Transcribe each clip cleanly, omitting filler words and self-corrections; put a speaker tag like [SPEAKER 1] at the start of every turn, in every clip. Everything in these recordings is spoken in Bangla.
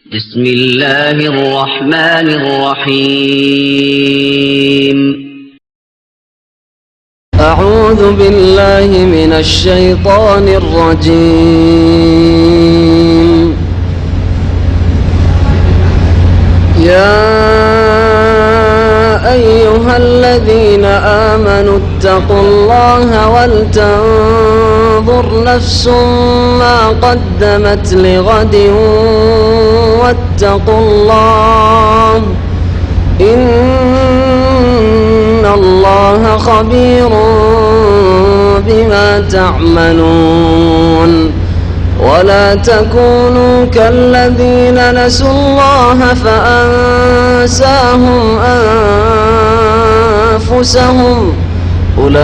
[SPEAKER 1] بسم الله الرحمن الرحيم
[SPEAKER 2] أعوذ بالله من الشيطان الرجيم يا أيها الذين آمنوا اتقوا الله ولتنظر نفس ما قدمت لغد واتقوا الله إن الله خبير بما تعملون ولا تكونوا كالذين نسوا الله فأنساهم أنفسهم أولئك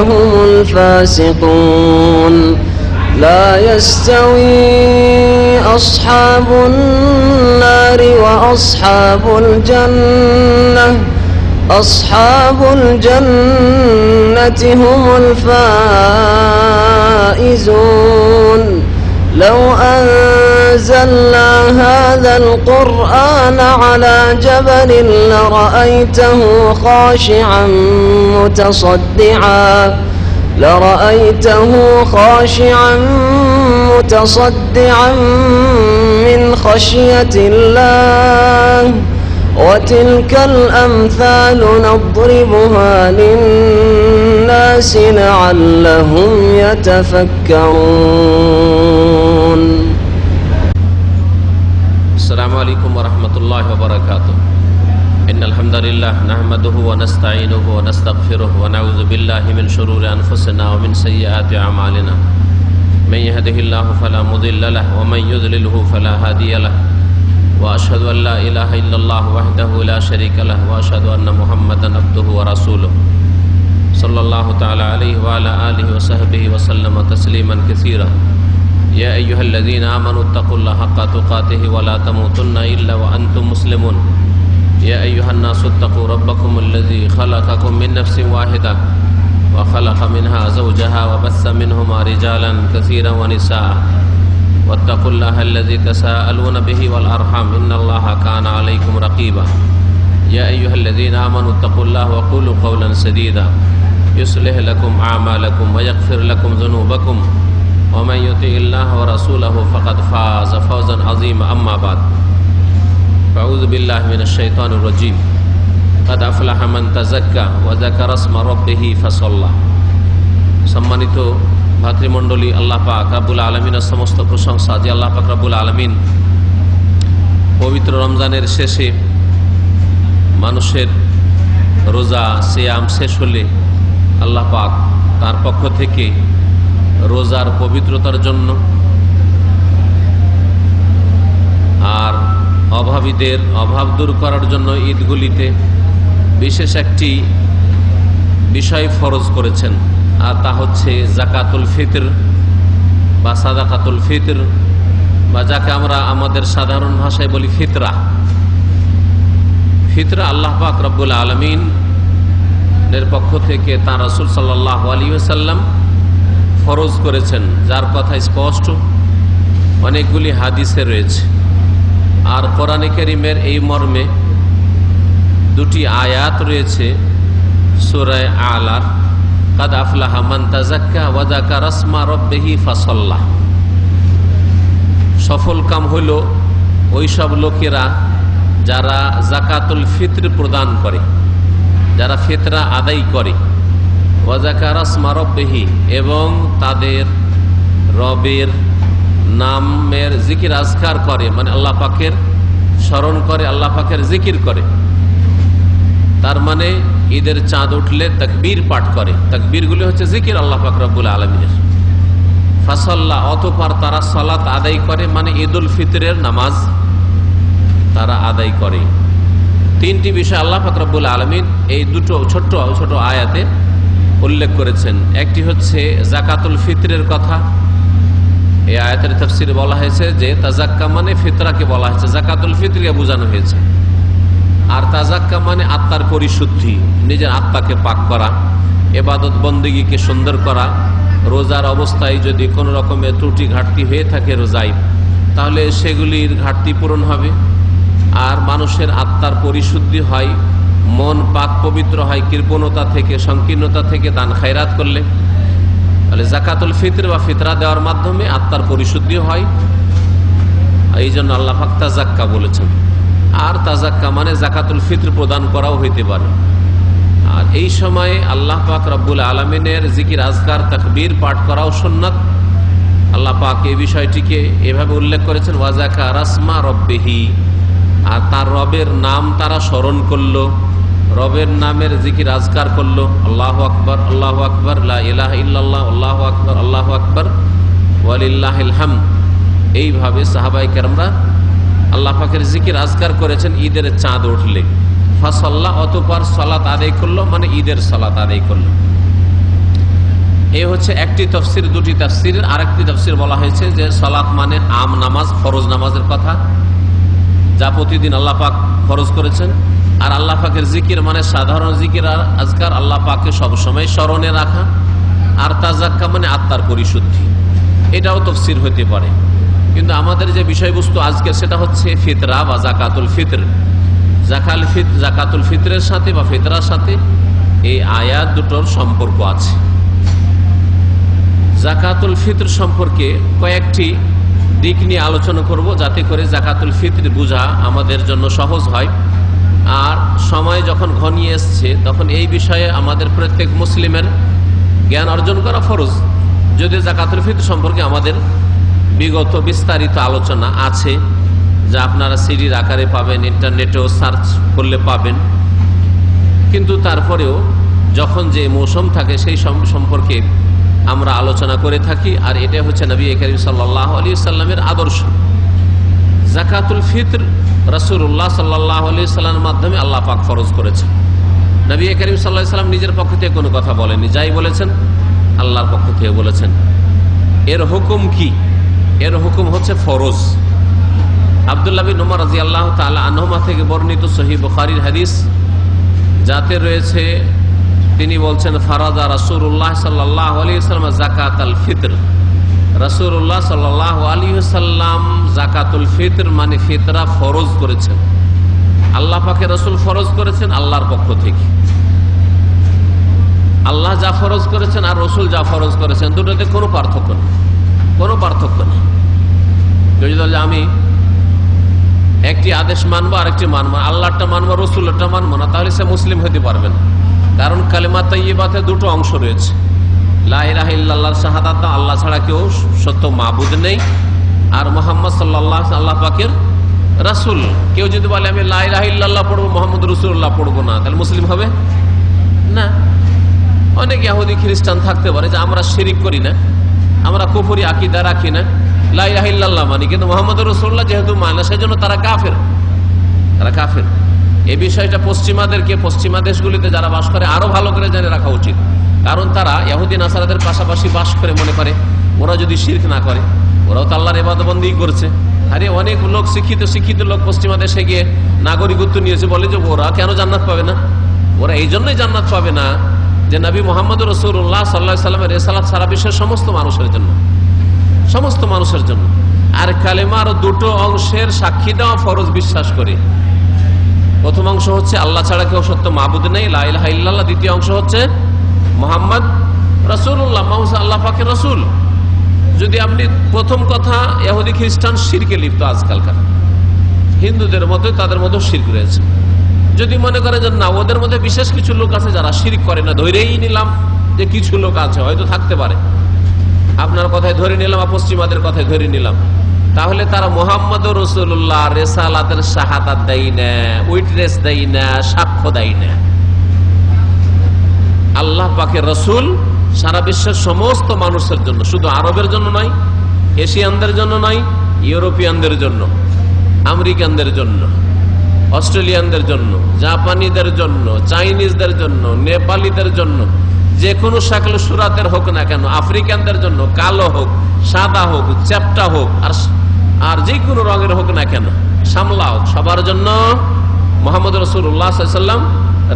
[SPEAKER 2] هم الفاسقون لا يستوي أصحاب النار وأصحاب الجنة أصحاب الجنة هم الفائزون لو أنزلنا هذا القرآن على جبل لرأيته خاشعا متصدعا من خشية الله وتلك الأمثال نضربها للناس لعلهم يتفكرون.
[SPEAKER 3] السلام عليكم ورحمة الله وبركاته. إن الحمد لله نحمده ونستعينه ونستغفره ونعوذ بالله من شرور أنفسنا ومن سيئات أعمالنا من يهده الله فلا مضل له ومن يضلله فلا هادي له وأشهد أن لا إله إلا الله وحده لا شريك له وأشهد أن محمدا عبده ورسوله صلى الله تعالى عليه وعلى آله وصحبه وسلم تسليما كثيرا. يا أيها الذين آمنوا اتقوا الله حق تقاته ولا تموتن إلا وأنتم مسلمون. يا أيها الناس اتقوا ربكم الذي خلقكم من نفس واحدة وخلق منها زوجها وبث منهما رجالا كثيرا ونساء واتقوا الله الذي تساءلون به والأرحام إن الله كان عليكم رقيبا. يا أيها الذين آمنوا اتقوا الله وقولوا قولا سديدا يصلح لكم أعمالكم ويغفر لكم ذنوبكم ومن يطع الله ورسوله فقد فاز فوزا عظيما. أما بعد فأعوذ بالله من الشيطان الرجيم قد أفلح من تزكى وذكر اسم ربه فصلى. সম্মানিত ভাতৃমণ্ডলী, আল্লাহ পাক রব্বুল আলামিনের সমস্ত প্রশংসা যে আল্লাহ পাক রব্বুল আলামিন পবিত্র রমজানের শেষে মানুষের রোজা সিয়াম শেষ হলে আল্লাহ পাক তার পক্ষ থেকে রোজার পবিত্রতার জন্য আর অভাবীদের অভাব দূর করার জন্য ঈদগুলিতে বিশেষ একটি বিষয় ফরজ করেছেন, আর তা হচ্ছে জাকাতুল ফিতর বা সাদাকাতুল ফিতর, বা যাকে আমরা আমাদের সাধারণ ভাষায় বলি ফিতরা। ফিতরা আল্লাহ পাক রব্বুল আলামিনের পক্ষ থেকে তাঁর রাসূল সাল্লাল্লাহু আলাইহি ওয়াসাল্লাম ফরজ করেছেন, যার কথা স্পষ্ট অনেকগুলি হাদিসে রয়েছে। আর কোরআনে কারীমের এই মর্মে দুটি আয়াত রয়েছে সূরা আলার, কাদ আফলাহা মান তাযাক্কা ওয়া যাকারা ইসমা রাব্বিহি ফাসাল্লা। সফল কাম হইল ওই সব লোকেরা যারা যাকাতুল ফিতর প্রদান করে, যারা ফিতরা আদায় করে, ওয়া যাকারা ইসমা রাব্বিহি, এবং তাদের রবের নামের জিকির আজকার করে, মানে আল্লাহ পাকের স্মরণ করে, আল্লাহ পাকের জিকির করে। তার মানে ঈদের চাঁদ উঠলে তাকবীর পাঠ করে, তাকবীরগুলি হচ্ছে জিকির আল্লাহ পাক রব্বুল আলামিনের। ফাসাল্লা, অতঃপর তারা সালাত আদায় করে, মানে ঈদুল ফিতরের নামাজ তারা আদায় করে। তিনটি বিষয় আল্লাহ পাক রব্বুল আলামিন এই দুটো ছোট ছোট আয়াতে উল্লেখ করেছেন। একটি হচ্ছে জাকাতুল ফিতরের কথা। এই আয়াতের তাফসীরে বলা হয়েছে যে তাজাক্কা মানে ফিতরাকে বলা হয়েছে, জাকাতুল ফিতরকে বোঝানো হয়েছে। আর তাজাক্কা মানে আত্মার পরিশুদ্ধি, নিজের আত্মাকে পাক করা, ইবাদত বন্দেগীকে সুন্দর করা, রোজার অবস্থায় যদি কোনো রকমের ত্রুটি ঘাটতি হয়ে থাকে রোজায়, তাহলে সেগুলির ঘাটতি পূরণ হবে, আর মানুষের আত্মার পরিশুদ্ধি হয়, মন পাক পবিত্র হয় কৃপণতা থেকে, সংকীর্ণতা থেকে দান খায়রাত করলে। তাহলে জাকাতুল ফিতর বা ফিতরা দেওয়ার মাধ্যমে আত্মার পরিশুদ্ধি হয়। এই জন্য আল্লাহ পাক তাজাক্কা বলেছেন। আর তাজাক্কা মানে জাকাতুল ফিতর প্রদান করাও হইতে পারে। আর এই সময়ে আল্লাহ পাক রব্বুল আলামিনের জিকির, আজকার, তাকবীর পাঠ করাও সুন্নাত। আল্লাহ পাক এই বিষয়টিকে এভাবে উল্লেখ করেছেন, ওয়াজাকা রাসমা রব্বিহি, আর তার রবের নাম তারা স্মরণ করলো, রবের নামের জিকির আজকার করলো। আল্লাহু আকবার, আল্লাহু আকবার, লা ইলাহা ইল্লাল্লাহ, আল্লাহু আকবার, আল্লাহু আকবার, ওয়ালিল্লাহিল হামদ। এইভাবে সাহাবায়ে কেরামরা আল্লাহ পাকের জিকির আজকার করেছেন ঈদের চাঁদ উঠলে। ফাসাল্লাহ, অতঃপর সালাত আদায় করলো, মানে ঈদের সালাত আদায় করলো। এই হচ্ছে একটি তাফসীর। দুটি তাফসীরের আরেকটি তাফসীর বলা হয়েছে যে সালাত মানে আম নামাজ, ফরজ নামাজের কথা, যা প্রতিদিন আল্লাহ পাক ফরজ করেছেন। আর আল্লাহ পাকের জিকির মানে সাধারণ জিকির আর আজকার, আল্লাহ পাককে সবসময় স্মরণে রাখা। আর তাজাক্কা মানে আত্মার পরিশুদ্ধি, এটাও তাফসীর হতে পারে। কিন্তু আমাদের যে বিষয়বস্তু আজকে সেটা হচ্ছে ফিতরা বা জাকাতুল ফিতর। জাকাতুল ফিতরের সাথে বা ফিতরার সাথে এই আয়াত দুটোর সম্পর্ক আছে। জাকাতুল ফিতর সম্পর্কে কয়েকটি দিক নিয়ে আলোচনা করব, যাতে করে জাকাতুল ফিতর বোঝা আমাদের জন্য সহজ হয়। আর সময় যখন ঘনিয়ে এসছে তখন এই বিষয়ে আমাদের প্রত্যেক মুসলিমের জ্ঞান অর্জন করা ফরজ। যদি জাকাতুল ফিতর সম্পর্কে আমাদের বিগত বিস্তারিত আলোচনা আছে, যা আপনারা সিডির আকারে পাবেন, ইন্টারনেটেও সার্চ করলে পাবেন। কিন্তু তারপরেও যখন যে মৌসুম থাকে সেই সম্পর্কে আমরা আলোচনা করে থাকি। আর এটা হচ্ছে নবী করিম সাল্লাল্লাহু আলাইহি সাল্লামের আদর্শ। জাকাতুল ফিতর রাসূলুল্লাহ সাল্লাল্লাহু আলাইহি সাল্লামের মাধ্যমে আল্লাহ পাক ফরজ করেছেন। নবী করিম সাল্লাল্লাহু আলাইহি সাল্লাম নিজের পক্ষ থেকে কোনো কথা বলেননি, যাই বলেছেন আল্লাহর পক্ষ থেকে বলেছেন। এর হুকুম কি? এর হুকুম হচ্ছে ফরজ। আব্দুল্লাহ বিন উমর রাদিয়াল্লাহু তাআলা আনহুমা থেকে বর্ণিত সহিহ বুখারীর হাদিস, যাতে রয়েছে তিনি বলছেন, ফারাদা রাসূলুল্লাহ সাল্লাল্লাহু আলাইহি ওয়াসাল্লাম যাকাতাল ফিতর। রাসূলুল্লাহ সাল্লাল্লাহু আলাইহি ওয়াসাল্লাম যাকাতুল ফিতর মানে ফিতরা ফরজ করেছেন। আল্লাহ পাকের রাসূল ফরজ করেছেন আল্লাহর পক্ষ থেকে। আল্লাহ যা ফরজ করেছেন আর রাসূল যা ফরজ করেছেন, দুটোতে কোনো পার্থক্য নেই, কোনো পার্থক্য নেই। যদি আমি একটি আদেশ মানবো আরেকটি মানবো, আল্লাহটা মানবো রাসূলেরটা মানবো না, তাহলে সে মুসলিম হতে পারবে না। কারণ কালেমা তাইয়্যিবাতে দুটো অংশ রয়েছে। লা ইলাহা ইল্লাল্লাহর শাহাদাত, আল্লাহ ছাড়া কেউ সত্য মাবুদ নেই, আর মুহাম্মদ সাল্লাল্লাহু আল্লাহ পাকের রাসূল। কেউ যদি বলে আমি লা ইলাহা ইল্লাল্লাহ পড়বো, মুহাম্মদ রাসূলুল্লাহ পড়বো না, তাহলে মুসলিম হবে না। অনেক ইহুদি খ্রিস্টান থাকতে পারে যে আমরা শিরিক করি না, আমরা কুফরি আকীদা রাখি না, লা ইলাহা ইল্লাল্লাহ মানি, কিন্তু মুহাম্মদ রাসূলুল্লাহ যেহেতু মানে না, সেজন্য তারা কাফের। তারা কাফের। এই বিষয়টা পশ্চিমা দেশগুলিতে যারা বাস করে আরো ভালো করে জেনে রাখা উচিত। কারণ তারা ইহুদি নাসারাদের পাশাপাশি বাস করে মনে করে ওরা যদি শিরক না করে, ওরাও তো আল্লাহর ইবাদতবন্দি করছে। আরে অনেক লোক শিক্ষিত লোক পশ্চিমা দেশে গিয়ে নাগরিকত্ব নিয়েছে, বলে যে ওরা কেন জান্নাত পাবে না? ওরা এই জন্যই জান্নাত পাবে না যে নবী মুহাম্মদ রাসূলুল্লাহ সাল্লাল্লাহু আলাইহি সাল্লামের রিসালাত সারা বিশ্বের সমস্ত মানুষের জন্য, সমস্ত মানুষের জন্য। আর কালেমার দুটো অংশের সাক্ষী দেওয়া ফরজ বিশ্বাস করে। প্রথম অংশ হচ্ছে আল্লাহ ছাড়া কেউ সত্য মাবুদ নেই, লা ইলাহা ইল্লাল্লাহ। দ্বিতীয় অংশ হচ্ছে মুহাম্মদ রাসূলুল্লাহ, মুহাম্মদ আল্লাহ পাকের রাসূল। যদি আপনি প্রথম কথা, ইহুদি খ্রিস্টান শিরকে লিপ্ত, আজকালকার হিন্দুদের মতো তাদের মধ্যে শিরক রয়েছে। যদি মনে করে যে না, ওদের মধ্যে বিশেষ কিছু লোক আছে যারা শিরক করে না, ধরেই নিলাম যে কিছু লোক আছে, হয়তো থাকতে পারে, আপনার কথায় ধরে নিলাম আর পশ্চিমাদের কথায় ধরে নিলাম, তাহলে তারা মুহাম্মদ রাসূলুল্লাহ রিসালাতের শাহাদাত দেয় না, উইটনেস দেয় না, সাক্ষ্য দেয় না। আল্লাহ পাকের রাসূল সারা বিশ্বের সমস্ত মানুষের জন্য, শুধু আরবের জন্য নয়, এশিয়ানদের জন্য নয়, ইউরোপিয়ানদের জন্য, আমেরিকানদের জন্য, অস্ট্রেলিয়ানদের জন্য, জাপানিদের জন্য, চাইনিজদের জন্য, নেপালিদের জন্য, যে কোনো শাকল সুরাতের হোক না কেন, আফ্রিকানদের জন্য, কালো হোক, সাদা হোক, চ্যাপ্টা হোক, আর যে কোনো রঙের হোক না কেন, সামলা হোক, সবার জন্য মুহাম্মদ রাসূলুল্লাহ সাল্লাল্লাহু আলাইহি ওয়াসাল্লাম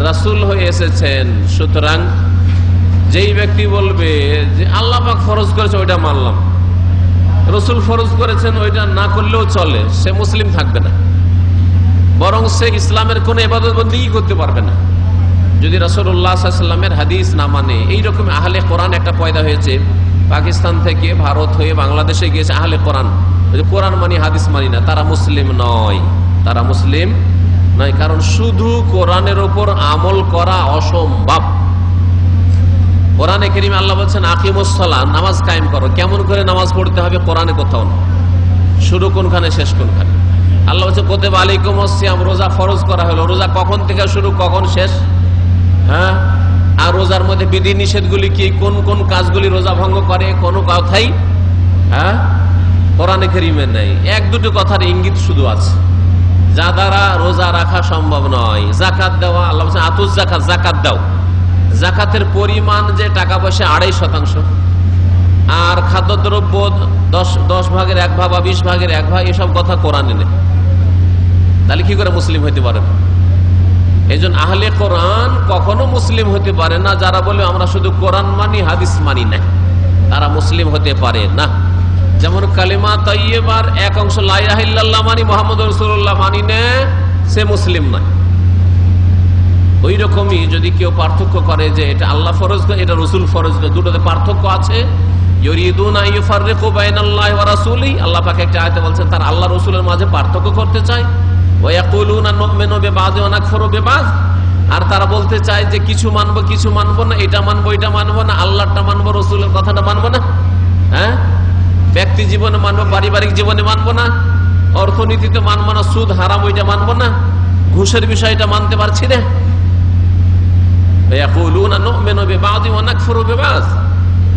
[SPEAKER 3] রাসূল হয়ে এসেছেন। সুতরাং যেই ব্যক্তি বলবে যে আল্লাহ পাক ফরজ করেছে ওইটা মানলাম, রসুল ফরজ করেছেন ওইটা না করলেও চলে, সে মুসলিম থাকবে না, বরং সে ইসলামের কোন ইবাদত বন্দেগী করতে পারবে না যদি রাসূলুল্লাহ সাল্লাল্লাহু আলাইহি ওয়াসাল্লামের হাদিস না মানে। এইরকম আহলে কোরআন একটা পয়দা হয়েছে, পাকিস্তান থেকে ভারত হয়ে বাংলাদেশে গিয়েছে আহলে কোরআন, কোরআন মানি হাদিস মানি না, তারা মুসলিম নয়, তারা মুসলিম নয়। কারণ শুধু কোরআনের উপর আমল করা অসম্ভব। কোরআনে কারীমে আল্লাহ বলছেন আকিমুস সালাহ, নামাজ কায়েম করো। কেমন করে নামাজ পড়তে হবে কোরআনে কোথাও না, শুরু কোনখানে শেষ কোনখানে। আল্লাহ বলছে কুতিবা আলাইকুমুস সিয়াম, রোজা ফরজ করা হলো, রোজা কখন থেকে শুরু কখন শেষ? হ্যাঁ, আর রোজার মধ্যে বিধি নিষেধগুলি কি, কোন কোন কাজগুলি রোজা ভঙ্গ করে, কোনো কথাই কোরআনে কারীমে নেই। এক দুটো কথার ইঙ্গিত শুধু আছে, যা দ্বারা রোজা রাখা সম্ভব নয়। জাকাত দেওয়া, আল্লাহ বলছেন আতুজ যাকাত, জাকাত দাও। জাকাতের পরিমাণ যে টাকা পয়সা 2.5%, আর খাদ্যদ্রব্য 10 ভাগের 1 ভাগ বা 20 ভাগের 1 ভাগ, এসব কথা কোরআনে নেই। তাহলে কি করে মুসলিম হইতে পারে? এই জন্য আহলে কোরআন কখনো মুসলিম হতে পারে না যারা বলে আমরা শুধু কোরআন মানি হাদিস মানি না, তারা মুসলিম হতে পারে না। যেমন কালিমা তাইয়্যিবার এক অংশ লা ইলাহা ইল্লাল্লাহ মানি, মুহাম্মদুর রাসূলুল্লাহ মানি না, সে মুসলিম নয়। ওই রকমই যদি কেউ পার্থক্য করে যে এটা আল্লাহ ফরজ করে এটা রাসূল ফরজ করে, দুটোতে পার্থক্য আছে। ইউরিদুনা ইউফাররিকু বাইনাল্লাহি ওয়া রাসূলিহি, আল্লাহ পাক একটা আয়াতে বলছেন তারা আল্লাহ রাসূলের মাঝে পার্থক্য করতে চায়। ওয়া ইয়াকুলুনা নুমিনু বিবাযি ওয়া নাকফুরু বিবায, আর তারা বলতে চায় যে কিছু মানবো কিছু মানবো না, এটা মানবো এটা মানবো না, আল্লাহটা মানবো রাসূলের কথাটা মানবো না। হ্যাঁ, ব্যক্তি জীবনে মানবো, পারিবারিক জীবনে মানবো না, অর্থনীতিতে মানবো না, সুদ হারাম ওইটা মানবো না, ঘুষের বিষয়টা মানতে পারছি না।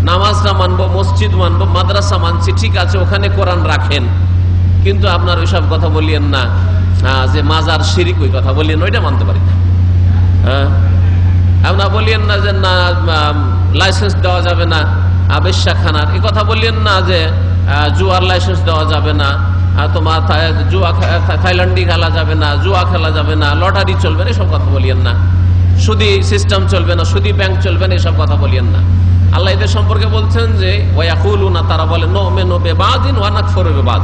[SPEAKER 3] নামাজটা মানবো, মসজিদ মানবো, মাদ্রাসা মানছি, ঠিক আছে, ওখানে কোরআন রাখেন, কিন্তু আপনার ওইসব কথা বলিয়েন না যে মাজার শিরিক, ওই কথা বলিয়েন, ওইটা মানতে পারি না। হ্যাঁ, আপনার বলিয়েন না যে না লাইসেন্স দেওয়া যাবে না বেশ্যাখানার, এই কথা বলিয়েন না যে জুয়ার লাইসেন্স দেওয়া যাবে না, তোমার জুয়া থাইল্যান্ডি খেলা যাবে না, জুয়া খেলা যাবে না, লটারি চলবে না, এসব কথা বলিয়েন না, সুদী সিস্টেম চলবে না, সুদী ব্যাংক চলবে না, এসব কথা বলিয়েন না। আল্লাহ এদের সম্পর্কে বলছেন যে ওয়ায়াকুলুনা, তারা বলে নুমিনু বিবাযিন ওয়া নাকফুরু বিবায,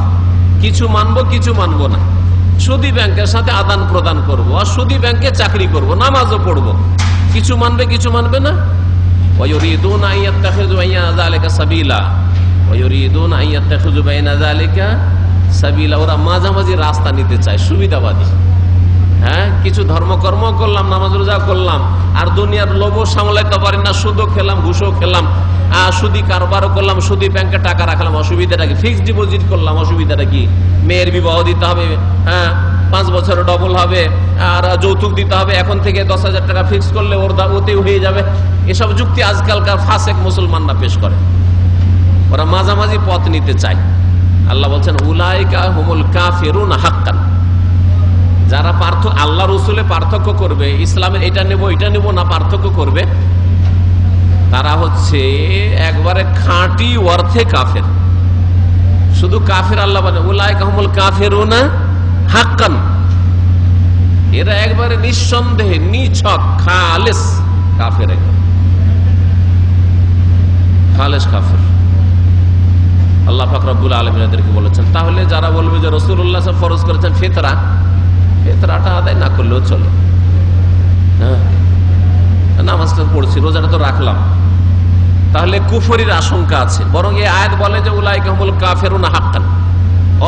[SPEAKER 3] কিছু মানবো কিছু মানবো না, সুদী ব্যাংকের সাথে আদান প্রদান করবো, আর সুদী ব্যাংকে চাকরি করব, নামাজও পড়বো, কিছু মানবে কিছু মানবে না। ওয়ায়ুরিদুনা আইয়াত্তাখিযু বাইনা যালিকা সাবিলা, ওয়ায়ুরিদুনা আইয়াত্তাখিযু বাইনা যালিকা সাবিলা, ওরা মাঝামাঝি রাস্তা নিতে চায়, সুবিধাবাদী। হ্যাঁ, কিছু ধর্মকর্ম করলাম, নামাজ রোজা করলাম, আর দুনিয়ার লোভ সামলাইতে পারি না, সুদও খেলাম, ঘুষও খেলাম, সুদী কারবারও করলাম, সুদী ব্যাংকে টাকা রাখলাম, অসুবিধাটা কি? ফিক্সড ডিপোজিট করলাম, অসুবিধাটা কি? মেয়ের বিবাহ দিতে হবে, হ্যাঁ 5 বছর ডবল হবে, আর যৌতুক দিতে হবে, এখন থেকে 10,000 টাকা ফিক্স করলে ওতেই হয়ে যাবে। এসব যুক্তি আজকালকার ফাসেক মুসলমানরা পেশ করে, ওরা মাঝামাঝি পথ নিতে চায়। আল্লাহ বলছেন উলাইকা হুমুল কাফিরুনা হাক্কান, যারা আল্লাহ রসুলে পার্থক্য করবে, ইসলামের এটা নেব এটা নেব না পার্থক্য করবে, তারা হচ্ছে একবারে খাঁটি অর্থে কাফের। শুধু কাফের আল্লাহ বলে উলাইকা হুমুল কাফিরুনা হাক্কান, এরা একবারে নিঃসন্দেহে নিছক খালেস কাফের, খালেস কাফের। আল্লাহ পাক রব্বুল আলামিন এদেরকে বলেছেন। তাহলে যারা বলবে যে রাসূলুল্লাহ সাল্লাল্লাহু আলাইহি ওয়াসাল্লাম ফরজ করেছেন ফিতরা, ফিতরাটা আদায় না করলেও চলে, হ্যাঁ নামাজটা পড়ছি, রোজাটা তো রাখলাম, তাহলে কুফরির আশঙ্কা আছে। বরং এই আয়াত বলে যে উলাইকা হুমুল কাফিরুনা হাক্কান,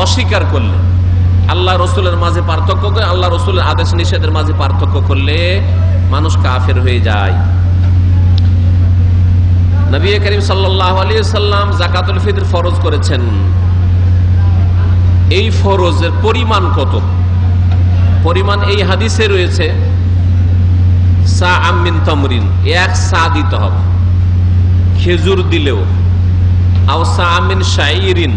[SPEAKER 3] অস্বীকার করলে, আল্লাহ রসুলের মাঝে পার্থক্য করে, আল্লাহ রসুলের আদেশ নিষেধের মাঝে পার্থক্য করলে মানুষ কাফের হয়ে যায়। নবী করিম সাল্লাল্লাহু আলাইহি ওয়াসাল্লাম যাকাতুল ফিতর ফরজ করেছেন। এই ফরজের পরিমাণ কত? পরিমাণ এই হাদিসে রয়েছে সা'আম মিন তামরিন, 1 সা দিতে হবে, খেজুর দিলেও, আও সা'আম মিন শাইরিন,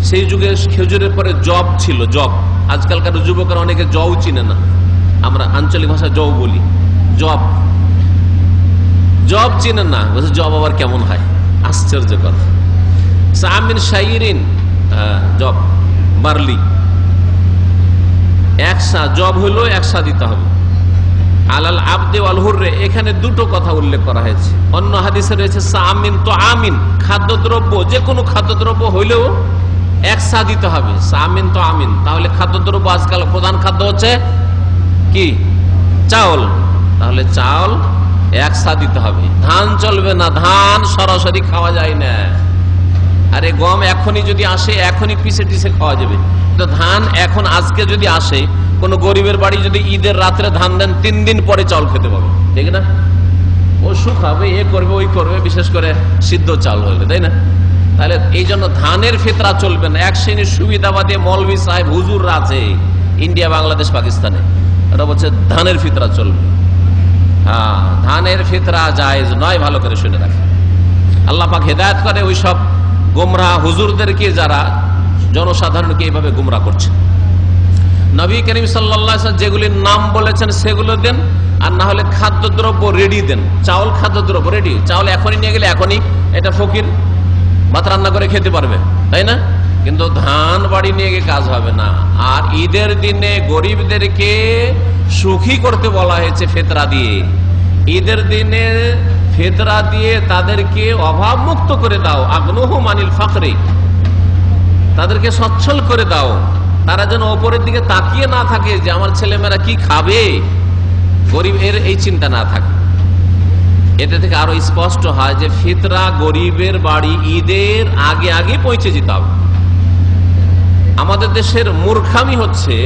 [SPEAKER 3] সেই যুগে খেজুরের পরে জব ছিল, জব। আজকালকার যুবকরা অনেকে জও চিনে না, আমরা আঞ্চলিক ভাষায় জও বলি, জব, জব চিনে না, বলছে জব আবার কেমন হয়, আশ্চর্য কথা। সা'আম মিন শাইরিন, জব বার্লি, 1 সা, জব হলো 1 সা দিতে হবে। আলাল আবদে ওয়াল হুররে, এখানে দুটো কথা উল্লেখ করা হয়েছে। অন্য হাদিসে রয়েছে সা'আম মিন তুআমিন, খাদ্যদ্রব্য, যে কোনো খাদ্যদ্রব্য হইলেও এক সা দিতে হবে, সামিন তো আমিন। তাহলে খাদ্যদ্রব্য আজকাল প্রধান খাদ্য হচ্ছে কি? চাউল। তাহলে চাউল এক সা দিতে হবে। ধান চলবে না, ধান সরাসরি খাওয়া যায় না। আরে গম এখনই যদি আসে এখনই পিছে টিসে খাওয়া যাবে, তো ধান এখন আজকে যদি আসে, কোন গরিবের বাড়ি যদি ঈদের রাত্রে ধান দেন 3 দিন পরে চাউল খেতে পাবে, ঠিক না? ও শুকাবে, এ করবে ওই করবে, বিশেষ করে সিদ্ধ চাল হলে, তাই না? তাহলে এই জন্য ধানের ফিতরা চলবে না। এক শ্রেণীর সুবিধাবাদী মৌলভী সাহেব হুজুররা আছে ইন্ডিয়া, বাংলাদেশ, পাকিস্তানে, ওরা বলছে ধানের ফিতরা চলবে। হ্যাঁ, ধানের ফিতরা জায়েজ নয়, ভালো করে শুনে রাখে। আল্লাহ পাক হেদায়েত করে ওই সব গোমরাহ হুজুরদেরকে যারা জনসাধারণকে এইভাবে গোমরাহ করছে। নবী করিম সাল্লাল্লাহু আলাইহি ওয়াসাল্লাম যেগুলির নাম বলেছেন সেগুলো দেন, আর না হলে খাদ্যদ্রব্য রেডি দেন। চাউল খাদ্যদ্রব্য রেডি, চাউল এখনই নিয়ে গেলে এখনই এটা ফকির ভাত রান্না করে খেতে পারবে, তাই না? কিন্তু ধান বাড়ি নিয়ে গিয়ে কাজ হবে না। আর ঈদের দিনে গরিবদেরকে সুখী করতে বলা হয়েছে ফিতরা দিয়ে। ঈদের দিনে ফিতরা দিয়ে তাদেরকে অভাব মুক্ত করে দাও, আগনুহুম আনিল ফাকরি, তাদেরকে সচ্ছল করে দাও। তারা যেন ওপরের দিকে তাকিয়ে না থাকে যে আমার ছেলেমেয়েরা কি খাবে, গরিবের এই চিন্তা না থাকে। এতে থেকে আরো স্পষ্ট হয় যে ফিতরা গরিবের বাড়ি ঈদের আগে আগে পৌঁছে যেতে হবে। আমাদের দেশের মূর্খামি হচ্ছে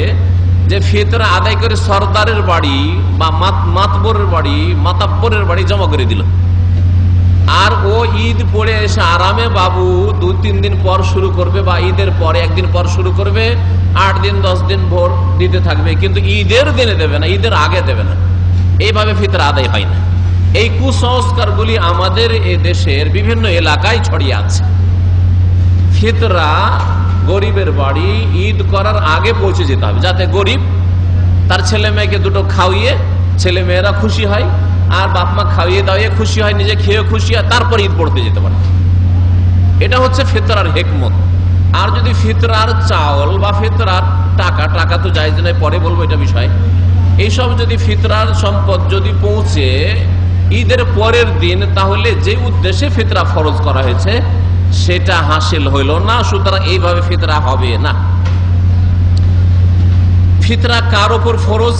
[SPEAKER 3] যে ফিতরা আদায় করে সরদারের বাড়ি বা মাতবরের বাড়ি, মাতাব্বরের বাড়ি জমা করে দিল, আর ও ঈদ পড়ে এসে আরামে বাবু 2-3 দিন পর শুরু করবে, বা ঈদের পরে 1 দিন পর শুরু করবে, 8 দিন 10 দিন ভোর দিতে থাকবে, কিন্তু ঈদের দিনে দেবে না, ঈদের আগে দেবে না। এইভাবে ফিতরা আদায় হয় না। এই কুসংস্কারগুলি আমাদের এ দেশের বিভিন্ন এলাকায় ছড়িয়ে আছে। ফিতরা গরিবের বাড়ি ঈদ করার আগে পৌঁছে যেতে হবে, যাতে গরিব তার ছেলে মেয়েকে দুটো খাওয়িয়ে ছেলে মেয়েরা খুশি হয়, আর বাপ মা খাওয়িয়ে দাওয়িয়ে খুশি হয়, নিজে খেয়ে খুশি হয়, তারপর ঈদ পড়তে যেতে পারে। এটা হচ্ছে ফিতরার হিকমত। আর যদি ফিতরার চাউল বা ফিতরার টাকা তো জায়েজ নয়, পরে বলবো এটা বিষয়। এইসব যদি ফিতরার সম্পদ যদি পৌঁছে ঈদের পরের দিন, তাহলে যে উদ্দেশ্যে ফিতরা ফরজ করা হয়েছে সেটা হাসিল হইল না, সুতরাং এইভাবে ফিতরা হবে না। ফিতরা কার উপর ফরজ?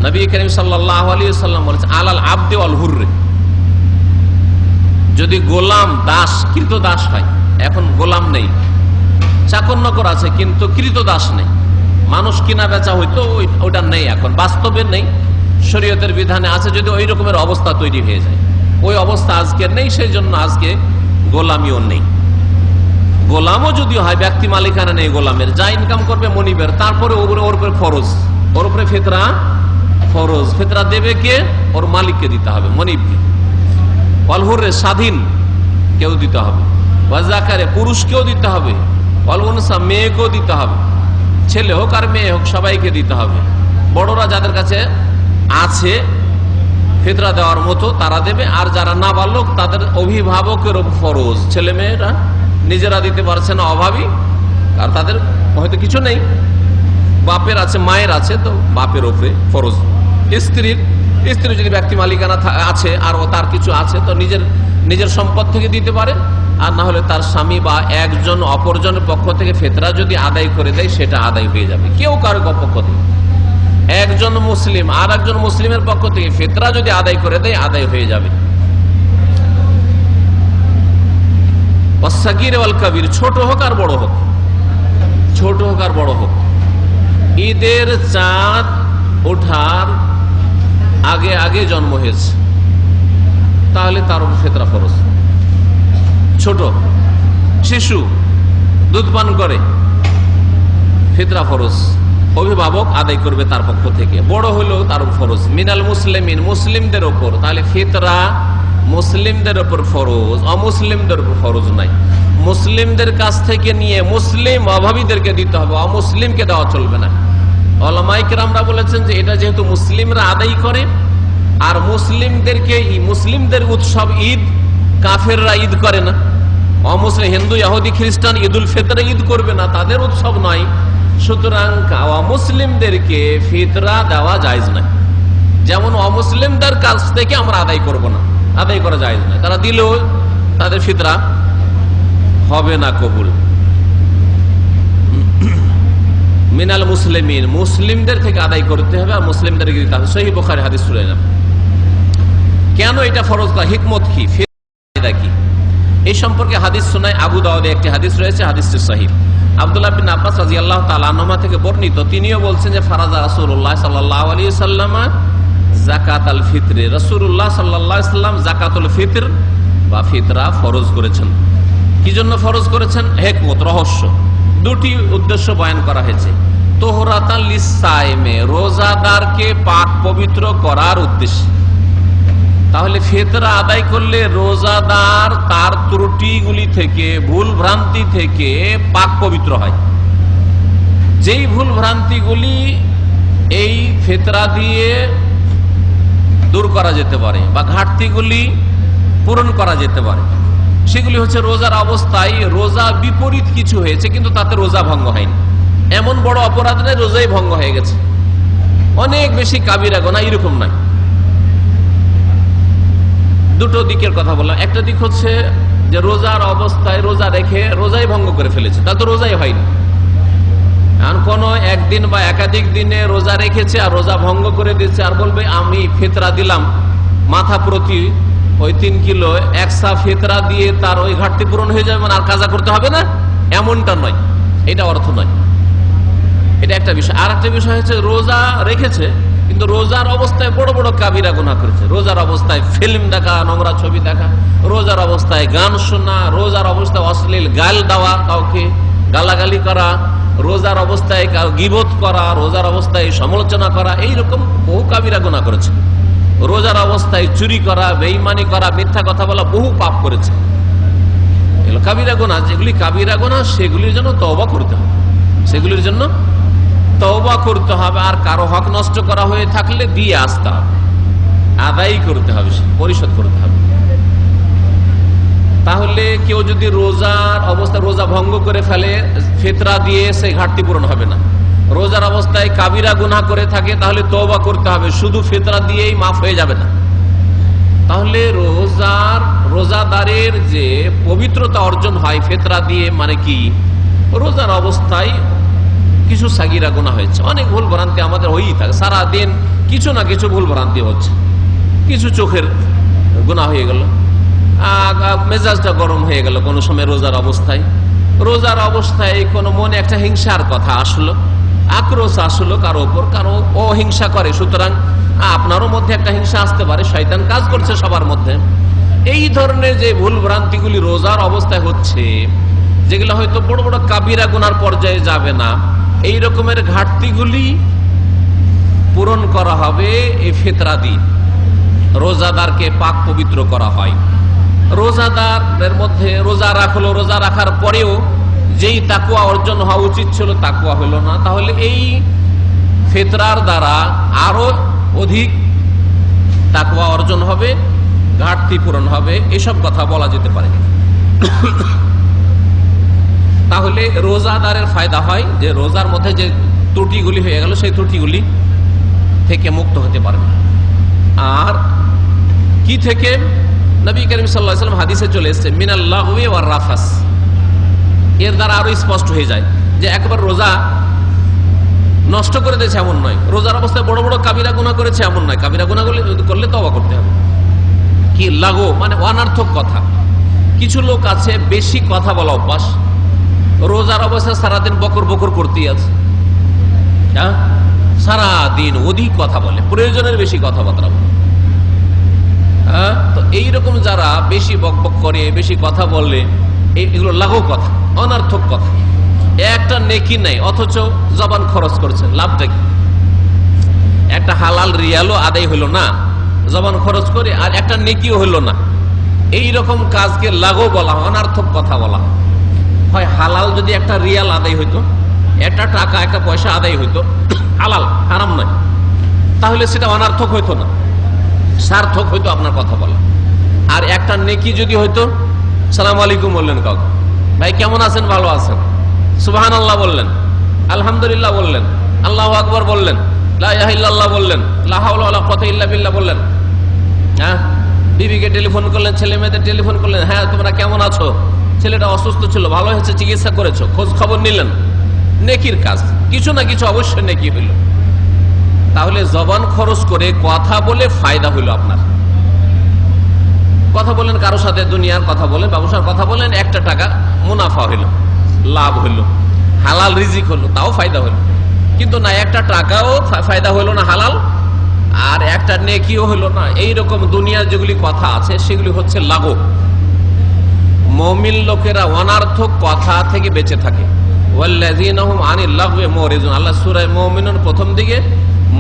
[SPEAKER 3] নবী করিম সাল্লাল্লাহু আলাইহি ওয়াসাল্লাম বলেছেন আলাল আবদি ওয়াল হুররি। যদি গোলাম দাস কৃত দাস হয়, এখন গোলাম নেই, চাকর নকর আছে কিন্তু কৃত দাস নেই, মানুষ কিনা বেচা হইতো ওটা নেই, এখন বাস্তবে নেই, শরীয়তের বিধানে আছে। যদি ওই রকমের অবস্থা তৈরি হয়ে যায়, ওই অবস্থা আজকে নেই, সেই জন্য আজকে গোলামিও নেই। গোলামও যদি হয়, ব্যক্তি মালিকানা নেই গোলামের, যা ইনকাম করবে মনিবের, তারপরে ওর উপরে ফরজ, ওর উপরে ফিতরা ফরজ। ফিতরা দেবে কে? ওর মালিককে দিতে হবে, মনিবকে। অলহুরে স্বাধীন কেউ দিতে হবে, ওয়াজাকারে পুরুষকেও দিতে হবে, অলউনসা মেয়েকেও দিতে হবে, ছেলে হোক আর মেয়ে হোক সবাইকে দিতে হবে। বড়রা যাদের কাছে আছে ফিতরা দেওয়ার মতো তারা দেবে, আর যারা নাবালক তাদের অভিভাবকের ফরজ। ছেলে মেয়েরা নিজেরা দিতে পারছে না, অভাবী, আর তাদের হয়তো কিছু নেই, বাপের আছে মায়ের আছে, তো বাপের ওপরে ফরজ। স্ত্রী যদি ব্যক্তি মালিকানা আছে আর ও তার কিছু আছে, তো নিজের সম্পদ থেকে দিতে পারে, আর না হলে তার স্বামী বা একজন অপরজনের পক্ষ থেকে ফিতরা যদি আদায় করে দেয় সেটা আদায় হয়ে যাবে। কেউ কারো পক্ষ থেকে, একজন মুসলিম আর একজন মুসলিমের পক্ষ থেকে ফিতরা যদি আদায় করে দেয় আদায় হয়ে যাবে। ওয়াসসাগীর ওয়াল কাবীর, ছোট হোক আর বড় হোক, ছোট হোক আর বড় হোক, ঈদের চাঁদ ওঠার আগে আগে জন্ম হয়েছে তাহলে তার উপর ফিতরা ফরজ। ছোট শিশু দুধ পান করে, ফিতরা ফরজ, অভিভাবক আদায় করবে তার পক্ষ থেকে। বড় হলেও তার উপর ফরজ। মিনাল মুসলিমিন, মুসলিমদের ওপর, তাহলে ফিতরা মুসলিমদের ওপর ফরজ, অমুসলিমদের উপর ফরজ নাই। মুসলিমদের কাছ থেকে নিয়ে মুসলিম অভাবীদেরকে দিতে হবে, অমুসলিমকে দেওয়া চলবে না। উলামায়ে কেরামরা বলেছেন যে এটা যেহেতু মুসলিমরা আদায় করে, আর মুসলিমদেরকে মুসলিমদের উৎসব ঈদ কাফেররা ঈদ করে না, অমুসলিম হিন্দু ইহুদি খ্রিস্টান ঈদুল ফিতর ঈদ করবে না, তাদের উৎসব নয়, সুতরাং অমুসলিমদেরকে ফিতরা দেওয়া জায়েজ নয়। যেমন অমুসলিমদের কাছ থেকে আমরা আদায় করব না, আদায় করা জায়েজ নয়, তারা দিলেও তাদের ফিতরা হবে না কবুল। মিনাল মুসলিমিন, মুসলিমদের থেকে আদায় করতে হবে, আর মুসলিমদেরকে দিতে হবে। সহিহ বুখারী হাদিস শুনে না। কেন এটা ফরজ করা, হিকমত কি, ফায়দা কি, এই সম্পর্কে হাদিস শোনায় আবু দাউদে একটি হাদিস রয়েছে, হাদিসটি সহিহ। আব্দুল্লাহ বিন আব্বাস রাদিয়াল্লাহু তাআলা আনহুমা থেকে বর্ণিত, তিনিও বলছেন যে ফারাজা রাসূলুল্লাহ সাল্লাল্লাহু আলাইহি ওয়াসাল্লাম যাকাতাল ফিতর, রাসূলুল্লাহ সাল্লাল্লাহু আলাইহি ওয়াসাল্লাম যাকাতুল ফিতর বা ফিতরা ফরজ করেছেন। কি জন্য ফরজ করেছেন? হিকমত, রহস্য, দুটি উদ্দেশ্য বয়ান করা হয়েছে। তোহরাতাল লিসাইমে, রোজাদারকে পাক পবিত্র করার উদ্দেশ্যে। তাহলে ফিতরা আদায় করলে রোজাদার তার ত্রুটিগুলি থেকে, ভুল ভ্রান্তি থেকে পাক পবিত্র হয়। যেই ভুল ভ্রান্তিগুলি এই ফিতরা দিয়ে দূর করা যেতে পারে বা ঘাটতিগুলি পূরণ করা যেতে পারে, সেগুলি হচ্ছে রোজার অবস্থায় রোজা বিপরীত কিছু হয়েছে কিন্তু তাতে রোজা ভঙ্গ হয়নি, এমন বড় অপরাধ নেই রোজাই ভঙ্গ হয়ে গেছে, অনেক বেশি কাবিরা গুনাহ, এরকম নয়। দুটো দিকের কথা বললাম। একটা দিক হচ্ছে যে রোজার অবস্থায় রোজা রেখে রোজাই ভঙ্গ করে ফেলেছে, তা তো রোজাই হয়নি। আর কোন একদিন বা একাধিক দিনে রোজা রেখেছে আর রোজা ভঙ্গ করে দিচ্ছে, আর বলবে আমি ফিতরা দিলাম মাথা প্রতি ওই 3 কিলো একসা ফিতরা দিয়ে তার ওই ঘাটতি পূরণ হয়ে যাবে, মানে আর কাজা করতে হবে না, এমনটা নয়, এটা অর্থ নয়। এটা একটা বিষয়। আর একটা বিষয় হচ্ছে রোজা রেখেছে কিন্তু রোজার অবস্থায় বড় বড় কাবিরা গুনাহ করেছে। রোজার অবস্থায় ফিল্ম দেখা, নোংরা ছবি দেখা, রোজার অবস্থায় গান শোনা, রোজার অবস্থায় অশ্লীল গাল দেওয়া, কাউকে গালাগালি করা, রোজার অবস্থায় গীবত করা, রোজার অবস্থায় সমালোচনা করা, এইরকম বহু কাবিরা গুনাহ করেছে। রোজার অবস্থায় চুরি করা, বেঈমানি করা, মিথ্যা কথা বলা, বহু পাপ করেছে। এগুলো কাবিরা গুনাহ। যেগুলি কাবিরা গুনাহ সেগুলির জন্য তওবা করতে হবে, সেগুলির জন্য তওবা করতে হবে। আর কারো হক নষ্ট করা হয়ে থাকলে দিয়ে আসতে হবে, আদায় করতে হবে, পরিশোধ করতে হবে। তাহলে কেউ যদি রোজার অবস্থায় রোজা ভঙ্গ করে ফেলে, ফিতরা দিয়ে সেই ঘাটতি পূরণ হবে না। রোজার অবস্থায় কাবিরা গুনাহ করে থাকে তাহলে তওবা করতে হবে, শুধু ফিতরা দিয়েই মাফ হয়ে যাবে না। তাহলে রোজাদারের যে পবিত্রতা অর্জন হয় ফিতরা দিয়ে, মানে কি, রোজার অবস্থায় কিছু সাগিরা গুনাহ হয়েছে, অনেক ভুল ভ্রান্তি আমাদের হয়েই থাকে, সারাদিন কিছু না কিছু ভুল ভ্রান্তি হচ্ছে, কিছু চোখের গুনাহ হয়ে গেল, মেজাজটা গরম হয়ে গেল কোনো সময় রোজার অবস্থায় কোনো মনে একটা হিংসার কথা আসলো, আক্রোশ আসলো কারো ওপর, কারো ও হিংসা করে, সুতরাং আপনারও মধ্যে একটা হিংসা আসতে পারে, শয়তান কাজ করছে সবার মধ্যে। এই ধরনের যে ভুল ভ্রান্তিগুলি রোজার অবস্থায় হচ্ছে, যেগুলো হয়তো বড় বড় কাবিরা গুনার পর্যায়ে যাবে না, এই রকমের ঘাটতিগুলি পূরণ করা হবে এই ফিতরা দিয়ে। রোজাদারকে পাক পবিত্র করা হয়। রোজাদারের মধ্যে রোজা রাখলো, রোজা রাখার পরেও যেই তাকওয়া অর্জন হওয়া উচিত ছিল তাকওয়া হলো না, তাহলে এই ফিতরার দ্বারা আরো অধিক তাকওয়া অর্জন হবে, ঘাটতি পূরণ হবে, এসব কথা বলা যেতে পারে। তাহলে রোজাদারের ফায়দা হয় যে রোজার মধ্যে যে ত্রুটিগুলি হয়ে গেল সেই ত্রুটিগুলি থেকে মুক্ত হতে পারবে। আর কি থেকে? নবী করিম সাল্লাল্লাহু আলাইহি ওয়াসাল্লাম হাদিসে চলে এসেছে মিনাল লাগওয়ি ওয়ার রাফাস, এর দ্বারা আরো স্পষ্ট হয়ে যায় যে একবার রোজা নষ্ট করে দিয়েছে এমন নয়, রোজার অবস্থায় বড় বড় কাবিরা গুনাহ করেছে এমন নয়, কাবিরা গুনাহ করলে তওবা করতে হবে। কি লাগো মানে অনার্থক কথা। কিছু লোক আছে বেশি কথা বলা অভ্যাস, রোজার অবস্থায় সারাদিন বকর বকর করতেই আছে, সারাদিন অধিক কথা বলে, প্রয়োজনের বেশি কথাবার্তা বলে। তো এইরকম যারা বেশি বকবক করে, বেশি কথা বলে, এগুলো লাগো কথা, অনার্থক কথা, একটা নেকি নাই, অথচ জবান খরচ করছেন, লাভটা কি? একটা হালাল রিয়ালও আদায় হইল না, জবান খরচ করে, আর একটা নেকিও হইল না। এইরকম কাজকে লাগো বলা হয়, অনার্থক কথা বলা হয়। হালাল যদি একটা রিয়াল আদায় হইতো, একটা টাকা একটা পয়সা আদায় হইতো, হালাল, হারাম নয়, তাহলে সেটা অনার্থক হইতো না, সার্থক হইতো আপনার কথা বলা। আর একটা নেকি যদি হইতো, সালাম আলাইকুম বললেন কাউকে, ভাই কেমন আছেন, ভালো আছেন, সুবহানাল্লাহ বললেন, আলহামদুলিল্লাহ বললেন, আল্লাহু আকবার বললেন, লা ইলাহা ইল্লাল্লাহ বললেন, লা হাওলা ওয়ালা কুওয়াতা ইল্লা বিল্লাহ বললেন, হ্যাঁ, বিবিকে টেলিফোন করলেন, ছেলে মেয়েদের টেলিফোন করলেন, হ্যাঁ তোমরা কেমন আছো, ছেলেটা অসুস্থ ছিল, ভালো হয়েছে, চিকিৎসা করেছো, খোঁজ খবর নিলেন, নেকির কাজ, কিছু না কিছু অবশ্যই নেকি হইল। তাহলে জবান খরচ করে কথা বলে ফায়দা হইল আপনার। কথা বলেন কারোর সাথে, দুনিয়ার কথা বলেন, ব্যবসার কথা বলেন, একটা টাকা মুনাফা হইল, লাভ হইল, হালাল রিজিক হলো, তাও ফায়দা হইল। কিন্তু না, একটা টাকাও ফায়দা হইল না হালাল, আর একটা নেকিও হইল না। এইরকম দুনিয়ার যেগুলি কথা আছে সেগুলি হচ্ছে লাগু। মুমিন লোকেরা অনার্থক কথা থেকে বেঁচে থাকে। ওয়াল্লাযীনা হুম আনিল লাগওয়ি মুরিদুন। আল্লাহ সূরা মুমিনুন প্রথম দিকে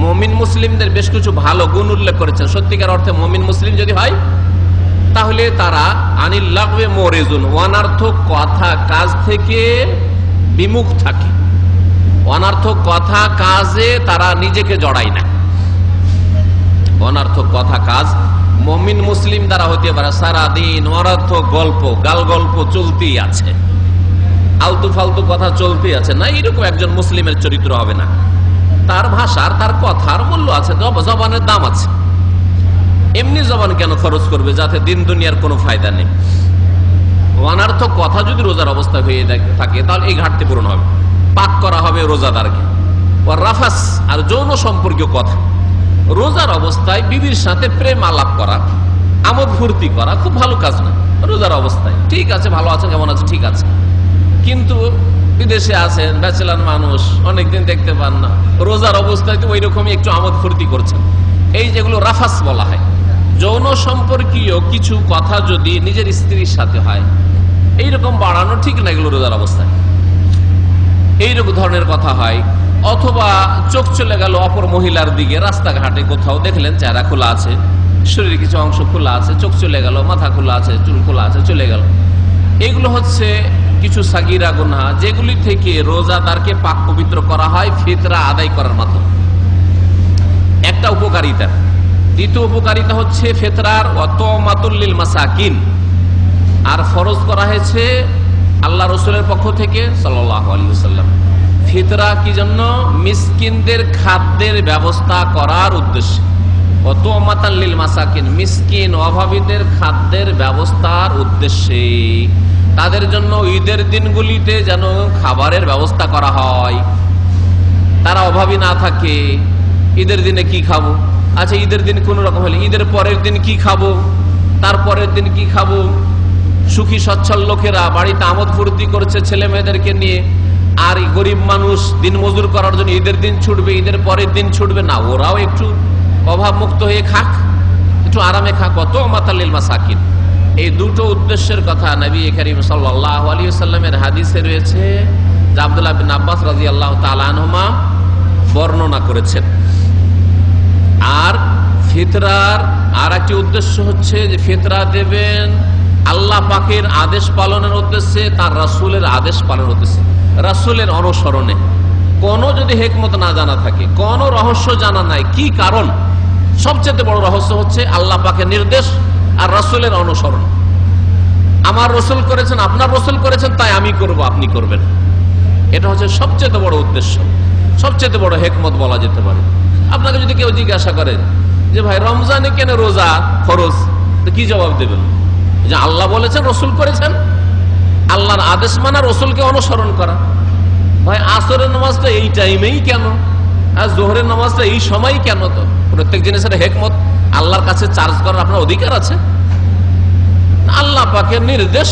[SPEAKER 3] মুমিন মুসলিমদের বেশ কিছু ভালো গুণ উল্লেখ করেছেন। সত্যিকার অর্থে মুমিন মুসলিম যদি হয় তাহলে তারা আনিল লাগওয়ি মুরিদুন, অনার্থক কথা কাজ থেকে বিমুখ থাকে। অনার্থক কথা কাজে তারা নিজেকে জড়ায় না। অনার্থক কথা কাজ মুমিন মুসলিম দ্বারা হতে পারে। সারাদিন অনার্থক গল্প, গাল গল্প চলতেই আছে, আলতু ফালতু কথা চলতেই আছে না, এরকম একজন মুসলিমের চরিত্র হবে না। তার ভাষার, তার কথার মূল্য আছে, জবানের দাম আছে। এমনি জবান কেন খরচ করবে যাতে দিন দুনিয়ার কোনো ফায়দা নেই? অনার্থক কথা যদি রোজার অবস্থা হয়ে থাকে তাহলে এই ঘাটতি পূরণ হবে, পাক করা হবে রোজাদারকে। রাফাস, আর যৌন সম্পর্কীয় কথা, রোজার অবস্থায় বিবির সাথে প্রেম আলাপ করা, আমোদ ফুর্তি করা খুব ভালো কাজ না। রোজার অবস্থায় ঠিক আছে, ভালো আছেন, কেমন আছে, ঠিক আছে, কিন্তু বিদেশে আছেন, ব্যাচেলার মানুষ, অনেকদিন দেখতে পান না, রোজার অবস্থায় তো ওই রকমই একটু আমোদ ফুর্তি করছেন। এই যেগুলো রাফাস বলা হয়, যৌন সম্পর্কীয় কিছু কথা যদি নিজের স্ত্রীর সাথে হয়, এইরকম বাড়ানো ঠিক না এগুলো রোজার অবস্থায়। এইরকম ধরনের কথা হয়। অথবা চোখ চলে গেল অপর মহিলার দিকে, রাস্তাঘাটে কোথাও দেখলেন চেহারা খোলা আছে, শরীরের কিছু অংশ খোলা আছে, চোখ চলে গেল, মাথা খোলা আছে, চুল খোলা আছে, চলে গেল। এগুলো হচ্ছে কিছু সাগীরা গুনাহ, যেগুলি থেকে রোজাদারকে পাক পবিত্র করা হয় ফিতরা আদায় করার মাধ্যমে। একটা উপকারিতা। দ্বিতীয় উপকারিতা হচ্ছে ফিতরার ওয়াতমাতুল লিল মাসাকিন, আর ফরজ করা হয়েছে আল্লাহ রাসূলের পক্ষ থেকে সাল্লাল্লাহু আলাইহি ওয়াসাল্লাম। ফিতরা কি জন্য? মিসকিনদের খাদ্যের ব্যবস্থা করার উদ্দেশ্যে। ওয়াতমাতাল লিল মাসাকিন, মিসকিন অভাবীদের খাদ্যের ব্যবস্থার উদ্দেশ্যে, তাদের জন্য ঈদের দিনগুলিতে যেন খাবারের ব্যবস্থা করা হয়, তারা অভাবী না থাকে। ঈদের দিনে কি খাবো? আচ্ছা, ঈদের দিন কোন রকম হলে ঈদের পরের দিন কি খাবো, তারপরের দিন কি খাবো? সুখী সচ্ছল লোকেরা বাড়িতে আমোদ ফুর্তি করছে ছেলে মেয়েদেরকে নিয়ে, আর গরিব মানুষ দিন মজুর করার জন্য ঈদের দিন ছুটবে, ঈদের পরের দিন ছুটবে না। ওরাও একটু অভাব মুক্ত হয়ে খাক, একটু আরামে খাক। কত মাতালিল মাসাকিন। এই দুটো উদ্দেশ্যের কথা নবী করিম সাল্লাল্লাহু আলাইহি ওয়াসাল্লামের হাদিসে রয়েছে, যা আব্দুল্লাহ বিন আব্বাস রাদিয়াল্লাহু তাআলা আনহুমা বর্ণনা করেছেন। আর ফিতরার আর একটি উদ্দেশ্য হচ্ছে যে ফিতরা দেবেন আল্লাহ পাকের আদেশ পালনের উদ্দেশ্যে, তার রাসূলের আদেশ পালনের উদ্দেশ্যে, রাসূলের অনুসরণে। কোনো যদি হিকমত না জানা থাকে, কোনো রহস্য জানা নাই, কি কারণ? সবচেয়ে বড় রহস্য হচ্ছে আল্লাহ পাকের নির্দেশ আর রাসূলের অনুসরণ। আমার রাসূল করেছেন, আপনার রাসূল করেছেন, তাই আমি করব, আপনি করবেন। এটা হচ্ছে সবচেয়ে বড় উদ্দেশ্য, সবচেয়ে বড় হিকমত বলা যেতে পারে। আপনাকে যদি কেউ জিজ্ঞাসা করে যে ভাই রমজানে কেন রোজা ফরজ, তো কি জবাব দেবেন? যে আল্লাহ বলেছেন, রাসূল করেছেন, আল্লাহর আদেশ মানা, রাসূলকে অনুসরণ করা। ভাই আসরের নামাজটা এই টাইমেই কেন, আর জোহরের নামাজটা এই সময় কেন? তো প্রত্যেক জিনিসের হিকমত আল্লাহর কাছে চার্জ করার আপনার অধিকার আছে। আল্লাহ পাকের নির্দেশ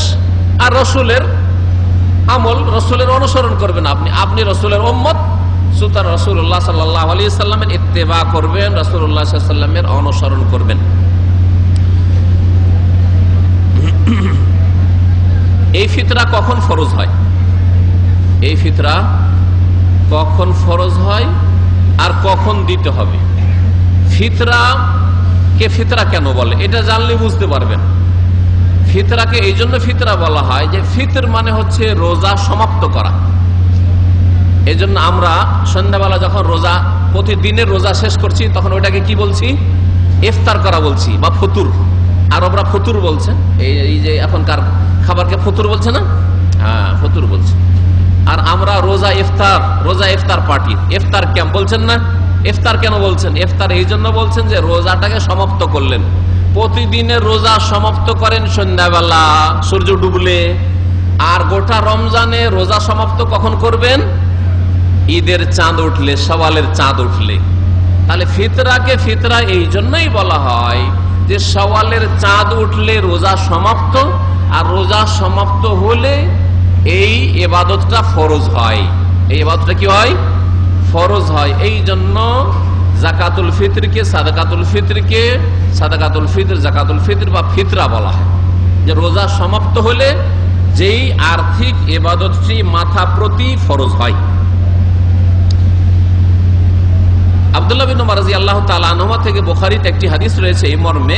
[SPEAKER 3] আর রাসূলের আমল, রাসূলের অনুসরণ করবেন আপনি। আপনি রাসূলের উম্মত, সুতরাং রাসূলুল্লাহ সাল্লাল্লাহু আলাইহি ওয়াসাল্লামের ইত্তেবা করবেন, রাসূলুল্লাহ সাল্লাল্লাহু আলাইহি ওয়াসাল্লামের অনুসরণ করবেন। এই ফিতরা কখন ফরজ হয়? এই ফিতরা কখন ফরজ হয় আর কখন দিতে হবে? ফিতরা কে ফিতরা কেন বলে এটা জানলে বুঝতে পারবেন। ফিতরাকে এই জন্য ফিতরা বলা হয় যে ফিতর মানে হচ্ছে রোজা সমাপ্ত করা। এই জন্য আমরা সন্ধ্যাবেলা যখন রোজা, প্রতিদিনের রোজা শেষ করছি, তখন ওইটাকে কি বলছি? ইফতার করা বলছি বা ফতুর। আর ওরা ফতুর বলছে, এই যে এখনকার খাবারকে ফতুর বলছে না? হ্যাঁ, ফতুর বলছে। আর আমরা রোজা ইফতার পার্টি, ইফতার ক্যাম্প বলছেন না? ইফতার কেন বলছেন? ইফতার এই জন্য বলছেন যে রোজাটাকে সমাপ্ত করলেন। প্রতিদিনের রোজা সমাপ্ত করেন সন্ধ্যাবেলা সূর্য ডুবলে, আর গোটা রমজানে রোজা সমাপ্ত কখন করবেন? ঈদের চাঁদ উঠলে, সওয়ালের চাঁদ উঠলে। তাহলে ফিতরাকে ফিতরা এই জন্যই বলা হয় যে সওয়ালের চাঁদ উঠলে রোজা সমাপ্ত, আর রোজা সমাপ্ত হলে এই ইবাদতটা ফরজ হয়। এই ইবাদতটা কি হয়? ফরজ হয়। এই জন্য জাকাতুল ফিতরকে সাদাকাতুল ফিতর, জাকাতুল ফিতর বা ফিতরা বলা হয়, যে রোজা সমাপ্ত হলে যেই আর্থিক ইবাদতটি মাথা প্রতি ফরজ হয়। আব্দুল্লাহ বিন উমর রাদিয়াল্লাহু তাআলা আনহুমা থেকে বুখারীতে একটি হাদিস রয়েছে এই মর্মে,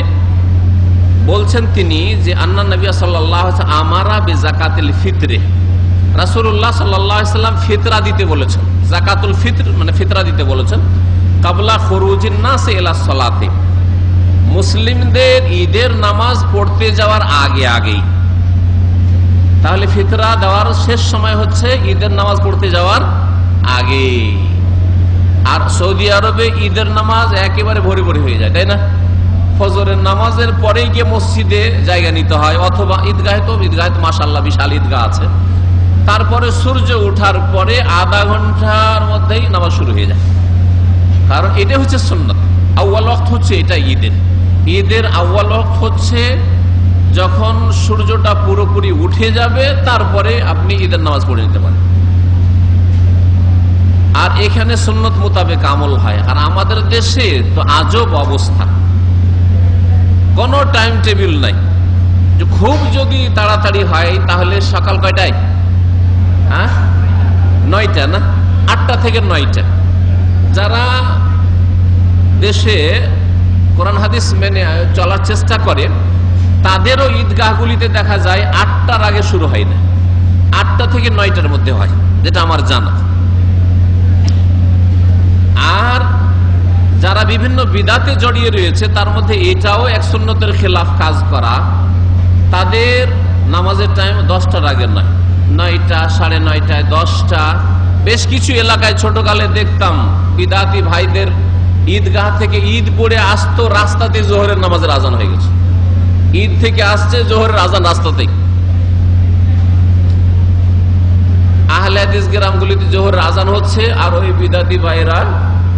[SPEAKER 3] বলছেন তিনি যে আন্না নবী সাল্লাল্লাহু আলাইহি ওয়াসাল্লাম আমারা বিযাকাতিল ফিতরে, রাসূলুল্লাহ সাল্লাল্লাহু আলাইহি ওয়াসাল্লাম ফিতরা দিতে বলেছেন, যাকাতুল ফিতর মানে ফিতরা দিতে বলেছেন, কাবলা খুরুজিন নাস ইলা সালাতে, মুসলিমদের ঈদের নামাজ পড়তে যাওয়ার আগেই। তাহলে ফিতরা দেওয়ার শেষ সময় হচ্ছে ঈদের নামাজ পড়তে যাওয়ার আগে। আর সৌদি আরবে ঈদের নামাজ একেবারে ভরি ভরি হয়ে যায়, তাই না? ফজরের নামাজের পরেই গিয়ে মসজিদে জায়গা নিতে হয়, অথবা ঈদগাহে তো মাশাআল্লাহ বিশাল ঈদগাহ আছে। তারপরে সূর্য ওঠার পরে আধা ঘন্টার মধ্যেই নামাজ শুরু হয়ে যায়, কারণ এটা হচ্ছে সুন্নাত। আউয়াল ওয়াক্ত হচ্ছে এটা ঈদের আউয়াল ওয়াক্ত হচ্ছে যখন সূর্যটা পুরোপুরি উঠে যাবে, তারপরে আপনি ঈদের নামাজ পড়ে নিতে পারেন। আর এখানে সুন্নত মোতাবেক আমল হয়। আর আমাদের দেশে তো আজব অবস্থা, কোনো টাইম টেবিল নাই। খুব যদি তাড়াতাড়ি হয় তাহলে সকাল কয়টায়? 9টা না, 8টা থেকে 9টা। যারা দেশে কোরআন হাদিস মেনে চলার চেষ্টা করে তাদেরও ঈদগাহগুলিতে দেখা যায় 8টার আগে শুরু হয় না, 8টা থেকে 9টার মধ্যে হয়, যেটা আমার জানা। আর যারা বিভিন্ন বিদাতে জড়িয়ে রয়েছে তার মধ্যে এটাও এক সুন্নতের খেলাফ কাজ করা, তাদের নামাজের টাইম 10টার আগে নয়, 9টা, 9:30, 10টা। বেশ কিছু এলাকায় ছোটকালে দেখতাম বিদাতি ভাইদের ঈদগাহ থেকে ঈদ পড়ে আসতো, রাস্তাতে জোহরের নামাজের আজান হয়ে গেছে। ঈদ থেকে আসছে, জোহরের আজান রাস্তাতেই। আহলে হাদিস গ্রামগুলিতে জোহরের আজান হচ্ছে, আর ওই বিদাতি ভাইরা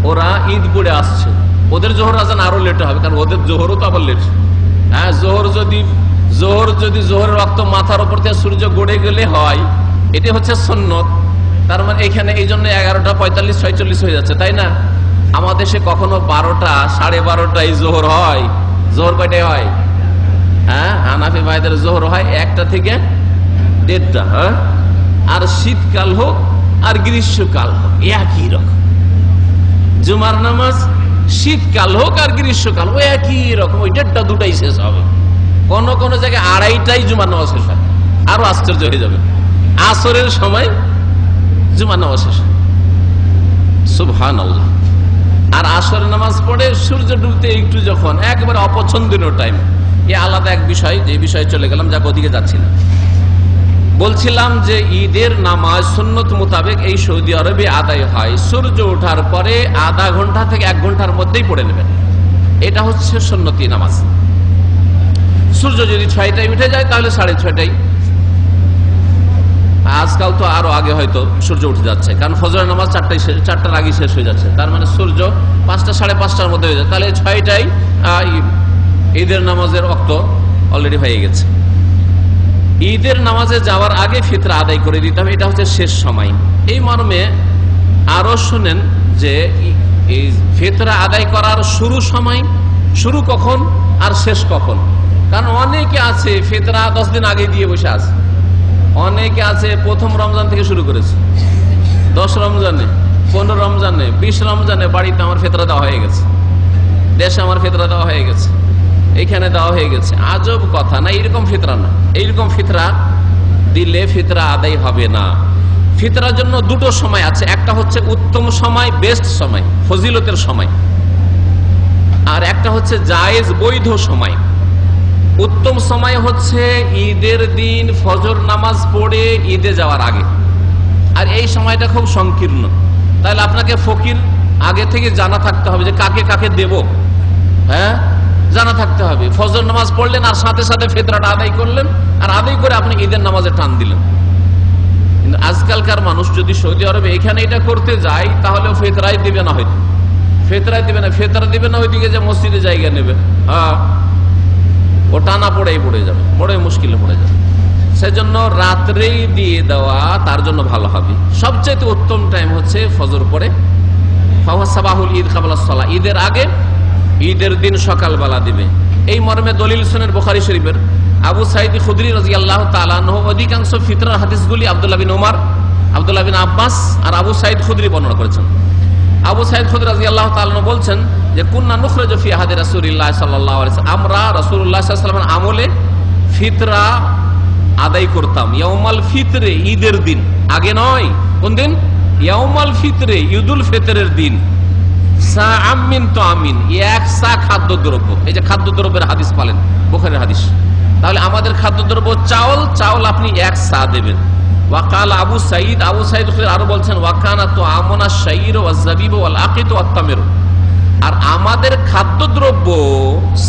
[SPEAKER 3] ওরা ঈদ পড়ে আসছে, ওদের জোহর আজান আরো লেট হবে, কারণ ওদের জোহরও তো আবার লেট। হ্যাঁ, জোহর যদি জোহরের রক্ত মাথার উপর থেকে সূর্য গড়ে গেলে হয়, এটি হচ্ছে সুন্নত। তার মানে এখানে এই জন্য 11:45, 46 হয়ে যাচ্ছে, তাই না? আমাদের দেশে কখনো 12টা, 12:30 জোহর হয়। জোহর কয়টায় হয়? হ্যাঁ, হানাফি ভাইদের জোহর হয় 1টা থেকে 1:30। হ্যাঁ, আর শীতকাল হোক আর গ্রীষ্মকাল হোক একই রকম। জুমার নামাজ শীতকাল হোক আর গ্রীষ্মকাল ও একই রকম, ওই 1:30, 2টাই শেষ হবে। কোন কোন জায়গায় 2:30টাই জুমার নামাজ শেষ হয়, আরো আশ্চর্য হয়ে যাবে। আসরের সময় জুমার নামাজ শেষ, সুবহানাল্লাহ। আর আসরের নামাজ পড়ে সূর্য ডুবতে একটু যখন, একবারে অপছন্দনীয় টাইম। এ আলাদা এক বিষয়, যে বিষয়ে চলে গেলাম, যাক ওদিকে যাচ্ছি না। বলছিলাম যে ঈদের নামাজ সুন্নত মোতাবেক এই সৌদি আরবে আদায় হয় সূর্য ওঠার পরে আধা ঘন্টা থেকে 1 ঘন্টার মধ্যেই পড়ে নেবেন। এটা হচ্ছে সুন্নতি নামাজ। সূর্য যদি 6টায় উঠে যায় তাহলে 6:30টায়। আজকাল তো আরো আগে হয়তো সূর্য উঠে যাচ্ছে, কারণ ফজরের নামাজ 4টার আগে শেষ হয়ে যাচ্ছে। তার মানে সূর্য 5টা, 5:30টার মধ্যে হয়ে যায়, তাহলে 6টায় ঈদের নামাজের ওয়াক্ত অলরেডি হয়ে গেছে। ঈদের নামাজে যাওয়ার আগে ফিতরা আদায় করে দিতে হবে, এটা হচ্ছে শেষ সময়। এই মর্মে আরো শুনেন যে এই ফিতরা আদায় করার শুরু কখন আর শেষ কখন। কারণ অনেকে আছে ফিতরা 10 দিন আগে দিয়ে বসে আছে, অনেকে আছে প্রথম রমজান থেকে শুরু করেছে, 10 রমজানে, 15 রমজানে, 20 রমজানে বাড়িতে আমার ফিতরা দেওয়া হয়ে গেছে, দেশে আমার ফিতরা দেওয়া হয়ে গেছে, এখানে দেওয়া হয়ে গেছে। আজব কথা না, এইরকম ফিতরা না। এইরকম ফিতরা দিলে ফিতরা আদায় হবে না। ফিতরার জন্য 2টো সময় আছে, একটা হচ্ছে উত্তম সময়, বেস্ট সময়, ফজিলতের সময়, আর একটা হচ্ছে জায়েজ, বৈধ সময়। উত্তম সময় হচ্ছে ঈদের দিন ফজর নামাজ পড়ে ঈদে যাওয়ার আগে, আর এই সময়টা খুব সংকীর্ণ। তাহলে আপনাকে ফকির আগে থেকে জানা থাকতে হবে যে কাকে কাকে দেব। হ্যাঁ, জানা থাকতে হবে। ফজর নামাজ পড়লেন আর সাথে সাথে ফিতরাটা আদায় করলেন, আর আদায় করে আপনি ঈদের নামাজে টান দিলেন। কিন্তু আজকালকার মানুষ যদি সৌদি আরবে এখানে এটা করতে যায় তাহলে ফেতরাই দিবে না, হয়তো ফেতরাই দিবে না, ফেতরা দিবে না, ওইদিকে যে মসজিদে জায়গা নেবে, হ্যাঁ ও টানা পড়েই পড়ে যাবে, বড় মুশকিলে পড়ে যাবে। সেজন্য রাত্রেই দিয়ে দেওয়া তার জন্য ভালো হবে। সবচেয়ে উত্তম টাইম হচ্ছে ফজর পরে, ফাওয়াসাবাহুল ঈদ কাবলা সালাহ, ঈদের আগে, ঈদের দিন সকালবেলা দিবে। এই মর্মে দলিল শুনেন বুখারী শরীফের আবু সাঈদ খুদরি রাদিয়াল্লাহু তাআলা আনহু, অধিকাংশ ফিতরার হাদিসগুলি আব্দুল্লাহ বিন ওমর, আব্দুল্লাহ বিন আব্বাস আর আবু সাঈদ খুদরি বর্ণনা করেছেন। আবু সাঈদ খুদরি রাদিয়াল্লাহু তাআলা আনহু বলছেন যে কুন্না নুখরিজু ফি আহাদি রাসূলিল্লাহ সাল্লাল্লাহু আলাইহি ওয়াসাল্লাম, আমরা রাসূলুল্লাহ সাল্লাল্লাহু আলাইহি ওয়াসাল্লামের আমলে ফিতরা আদায় করতাম ইয়াউমাল ফিতরে, ঈদের দিন, আগে নয়। কোন দিন? ইয়াউমাল ফিতরে, ঈদুল ফিতরের দিন। সাআম মিন তাআমিন, এক সা খাদ্যদ্রব্য। এই যে খাদ্যদ্রব্যের হাদিস পালেন, বুখারীর হাদিস। তাহলে আমাদের খাদ্যদ্রব্য চাউল, চাউল আপনি এক সা দেবেন। ওয়াকাল আবু সাঈদ, আবু সাঈদ আরো বলছেন ওয়াকানা তো আমনা শাইর ওয়াজ জাবিব ওয়াল আকিত ওয়াত তামির, আর আমাদের খাদ্যদ্রব্য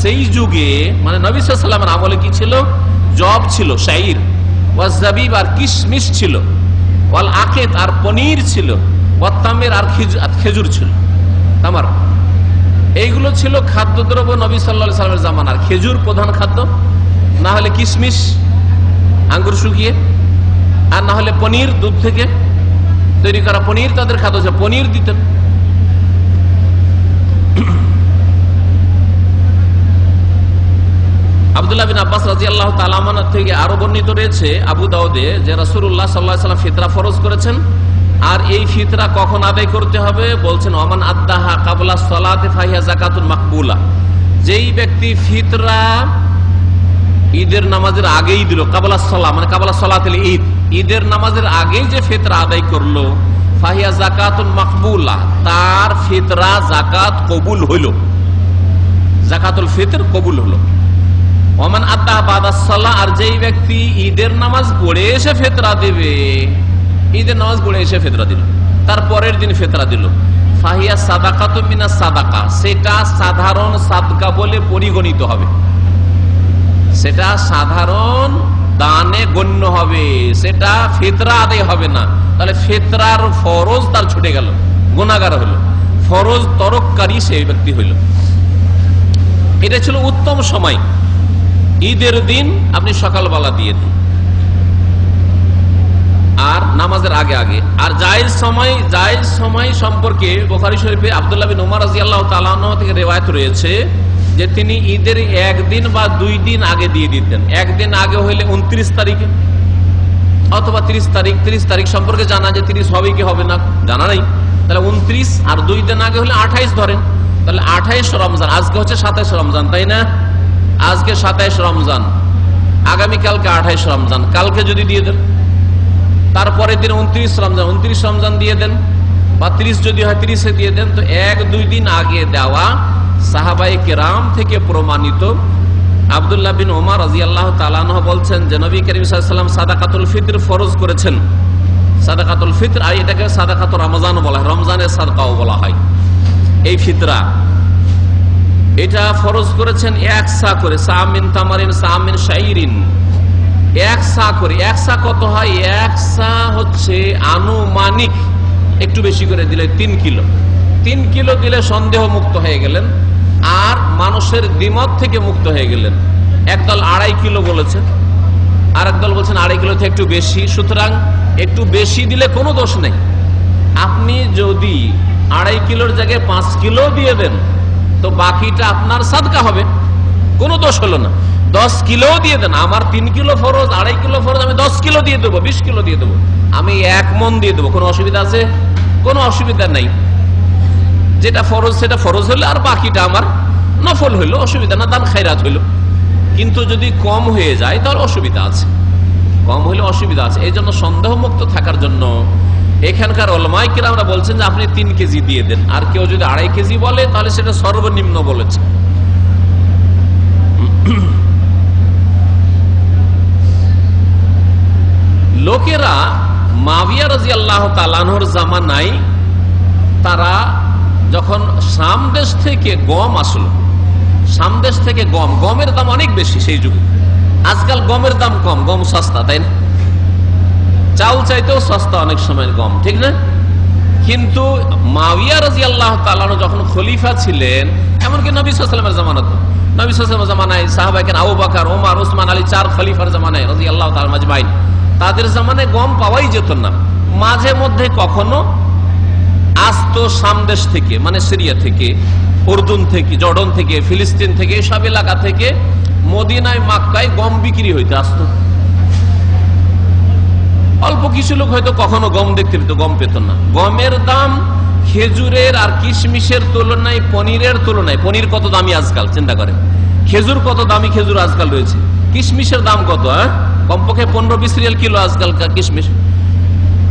[SPEAKER 3] সেই যুগে মানে নবী সাল্লাল্লাহু আলাইহি ওয়াসাল্লামের আমলে কি ছিল? জব ছিল, শাইর, ওয়াজ জাবিব আর কিশমিশ ছিল, ওয়াল আকিত আর পনির ছিল, ওয়াত তামির আর খেজুর ছিল, তামার। এইগুলো ছিল খাদ্যদ্রব্য নবী সাল্লাল্লাহু আলাইহি ওয়াসাল্লামের জামানার। খেজুর প্রধান খাদ্য, না হলে কিশমিশ আঙ্গুর শুকিয়ে, আর না হলে পনির, দুধ থেকে তৈরি করা পনির তাদের খাদ্য ছিল, পনির দিতেন। আব্দুল্লাহ বিন আব্বাস রাদিয়াল্লাহু তাআলা আনহু থেকে আরো বর্ণিত রয়েছে আবু দাউদে যে রাসূলুল্লাহ সাল্লাল্লাহু আলাইহি ওয়াসাল্লাম ফিতরা ফরজ করেছেন। আর এই ফিতরা কখন আদায় করতে হবে বলছেন ওমান আদ্দাহা কাবলা সালাতি ফাহিয়া যাকাতুন মাকবুলা, যেই ব্যক্তি ফিতরা ঈদের নামাজের আগেই দিল, কাবলা সালাহ মানে কাবলা সালাতুল ঈদ, ঈদের নামাজের আগেই যে ফিতরা আদায় করলো, ফাহিয়া যাকাতুন মাকবুলা, তার ফিতরা যাকাত কবুল হইল, যাকাতুল ফিতর কবুল হলো। ওমান আদ্দাহা বাদা সালাহ, আর যেই ব্যক্তি ঈদের নামাজ পড়ে এসে ফিতরা দেবে, ঈদের নামাজ পড়ে এসে ফিতরা দিল, তার পরের দিন ফিতরা দিল, ফাহিয়া সাদাকাতুম মিনাস সাদাকা, সেটা সাধারণ সাদকা বলে পরিগণিত হবে, সেটা সাধারণ দানে গণ্য হবে, সেটা ফিতরা আদায় হবে না। তাহলে ফিতরার ফরজ তার ছুটে গেল, গুনাহগার হলো, ফরজ তরককারী সেই ব্যক্তি হইল। এটা ছিল উত্তম সময়, ঈদের দিন আপনি সকালবেলা দিয়ে দিন আর নামাজের আগে আগে। আর জায়েজ সময় সম্পর্কে বুখারী শরীফে আব্দুল্লাহ বিন ওমর রাদিয়াল্লাহু তাআলা আনহু থেকে রিওয়ায়াত রয়েছে যে তিনি ঈদের একদিন বা 2 দিন আগে দিয়ে দিতেন। একদিন আগে হইলে 29 তারিখে অথবা 30 তারিখ। 30 তারিখ সম্পর্কে জানা যে 30 হবে কি হবে না জানা নাই, তাহলে 29, আর 2 দিন আগে হলে 28 ধরেন, তাহলে 28 রমজান। আজকে হচ্ছে 27 রমজান, তাই না? আজকে 27 রমজান, আগামীকালকে 28 রমজান, কালকে যদি দিয়ে দেন, তারপরের দিন 29 রমজান, 29 রমজান দিয়ে দেন, বা 30 যদি হয় 30-এ দিয়ে দেন। তো 1-2 দিন আগে দেওয়া সাহাবায়ে কেরাম থেকে প্রমাণিত। আব্দুল্লাহ বিন ওমর রাদিয়াল্লাহু তাআলা আনহু বলছেন যে নবী করিম সাল্লাল্লাহু আলাইহি ওয়াসাল্লাম সাদাকাতুল ফিতর ফরজ করেছেন। সাদাকাতুল ফিতর, আর এটাকে সাদাকাতুর রমজানও বলা হয়, রমজানের সাদকাও বলা হয়। এই ফিতরা এটা ফরজ করেছেন 1 সা করে, সা মিন তামারিন সা মিন শাইরিন, 1 সা করে। 1 সা কত হয়? 1 সা হচ্ছে আনুমানিক, একটু বেশি করে দিলে 3 কিলো। 3 কিলো দিলে সন্দেহ মুক্ত হয়ে গেলেন, আর মানুষের দ্বিমত থেকে মুক্ত হয়ে গেলেন। একদল 2.5 কিলো বলেছে, আর একদল বলছেন 2.5 কিলো থেকে একটু বেশি। সুতরাং একটু বেশি দিলে কোনো দোষ নেই। আপনি যদি 2.5 কিলোর জায়গায় 5 কিলো দিয়ে দেন তো বাকিটা আপনার সাদকা হবে, কোনো দোষ হলো না। 10 কিলো দিয়ে দেন, আমার 3 কিলো ফরজ, 2.5 কিলো ফরজ, আমি 10 কিলো দিয়ে দেবো, 20 কিলো দিয়ে দেবো, আমি 1 মণ দিয়ে দেবো, কোনো অসুবিধা আছে? কোনো অসুবিধা নেই। যেটা ফরজ সেটা ফরজ হইলো, আর বাকিটা আমার নফল হইলো, অসুবিধা না, দান খায়রাত হইলো। কিন্তু যদি কম হয়ে যায় তাহলে অসুবিধা আছে, কম হইলে অসুবিধা আছে। এই জন্য সন্দেহ মুক্ত থাকার জন্য এখানকার উলামায়ে কিরামরা বলছেন যে আপনি 3 কেজি দিয়ে দেন, আর কেউ যদি 2.5 কেজি বলে তাহলে সেটা সর্বনিম্ন বলেছে। লোকেরা মুআবিয়া রাদিয়াল্লাহু তাআলা আনহুর জামানায় তারা যখন শাম দেশ থেকে গম আসলো, শাম দেশ থেকে গমের দাম অনেক বেশি সেই যুগে। আজকাল গমের দাম কম, গম সস্তা, তাই না? চাল চাইতেও সস্তা অনেক সময় গম, ঠিক না? কিন্তু মুআবিয়া রাদিয়াল্লাহু তাআলা যখন খলিফা ছিলেন, এমনকি নবী সাল্লাল্লাহু আলাইহি ওয়াসাল্লামের জামানাতে, নবী সাল্লাল্লাহু আলাইহি ওয়াসাল্লামের জামানায় সাহাবায়ে কেরাম আবু বকর, ওমর, ওসমান, আলী 4 খলিফার জামানায় রাদিয়াল্লাহু তাআলা আজমাইন, তাদের জামানায় গম পাওয়াই যেত না। মাঝে মধ্যে কখনো আসতো সামদেশ থেকে, মানে সিরিয়া থেকে, উর্দুন থেকে, জর্ডন থেকে, ফিলিস্তিন থেকে, সব এলাকা থেকে মদিনায় মক্কায় গম বিক্রি হইতে আসতো। অল্প কিছু লোক হয়তো কখনো গম দেখতে পেত, গম পেত না। গমের দাম খেজুরের আর কিশমিশের তুলনায়, পনিরের তুলনায়, পনির কত দামি আজকাল চিন্তা করেন, খেজুর কত দামি খেজুর আজকাল রয়েছে, কিশমিশের দাম কত, কমপক্ষে 15-20 রিয়াল কিলো আজকালকার কিশমিশ।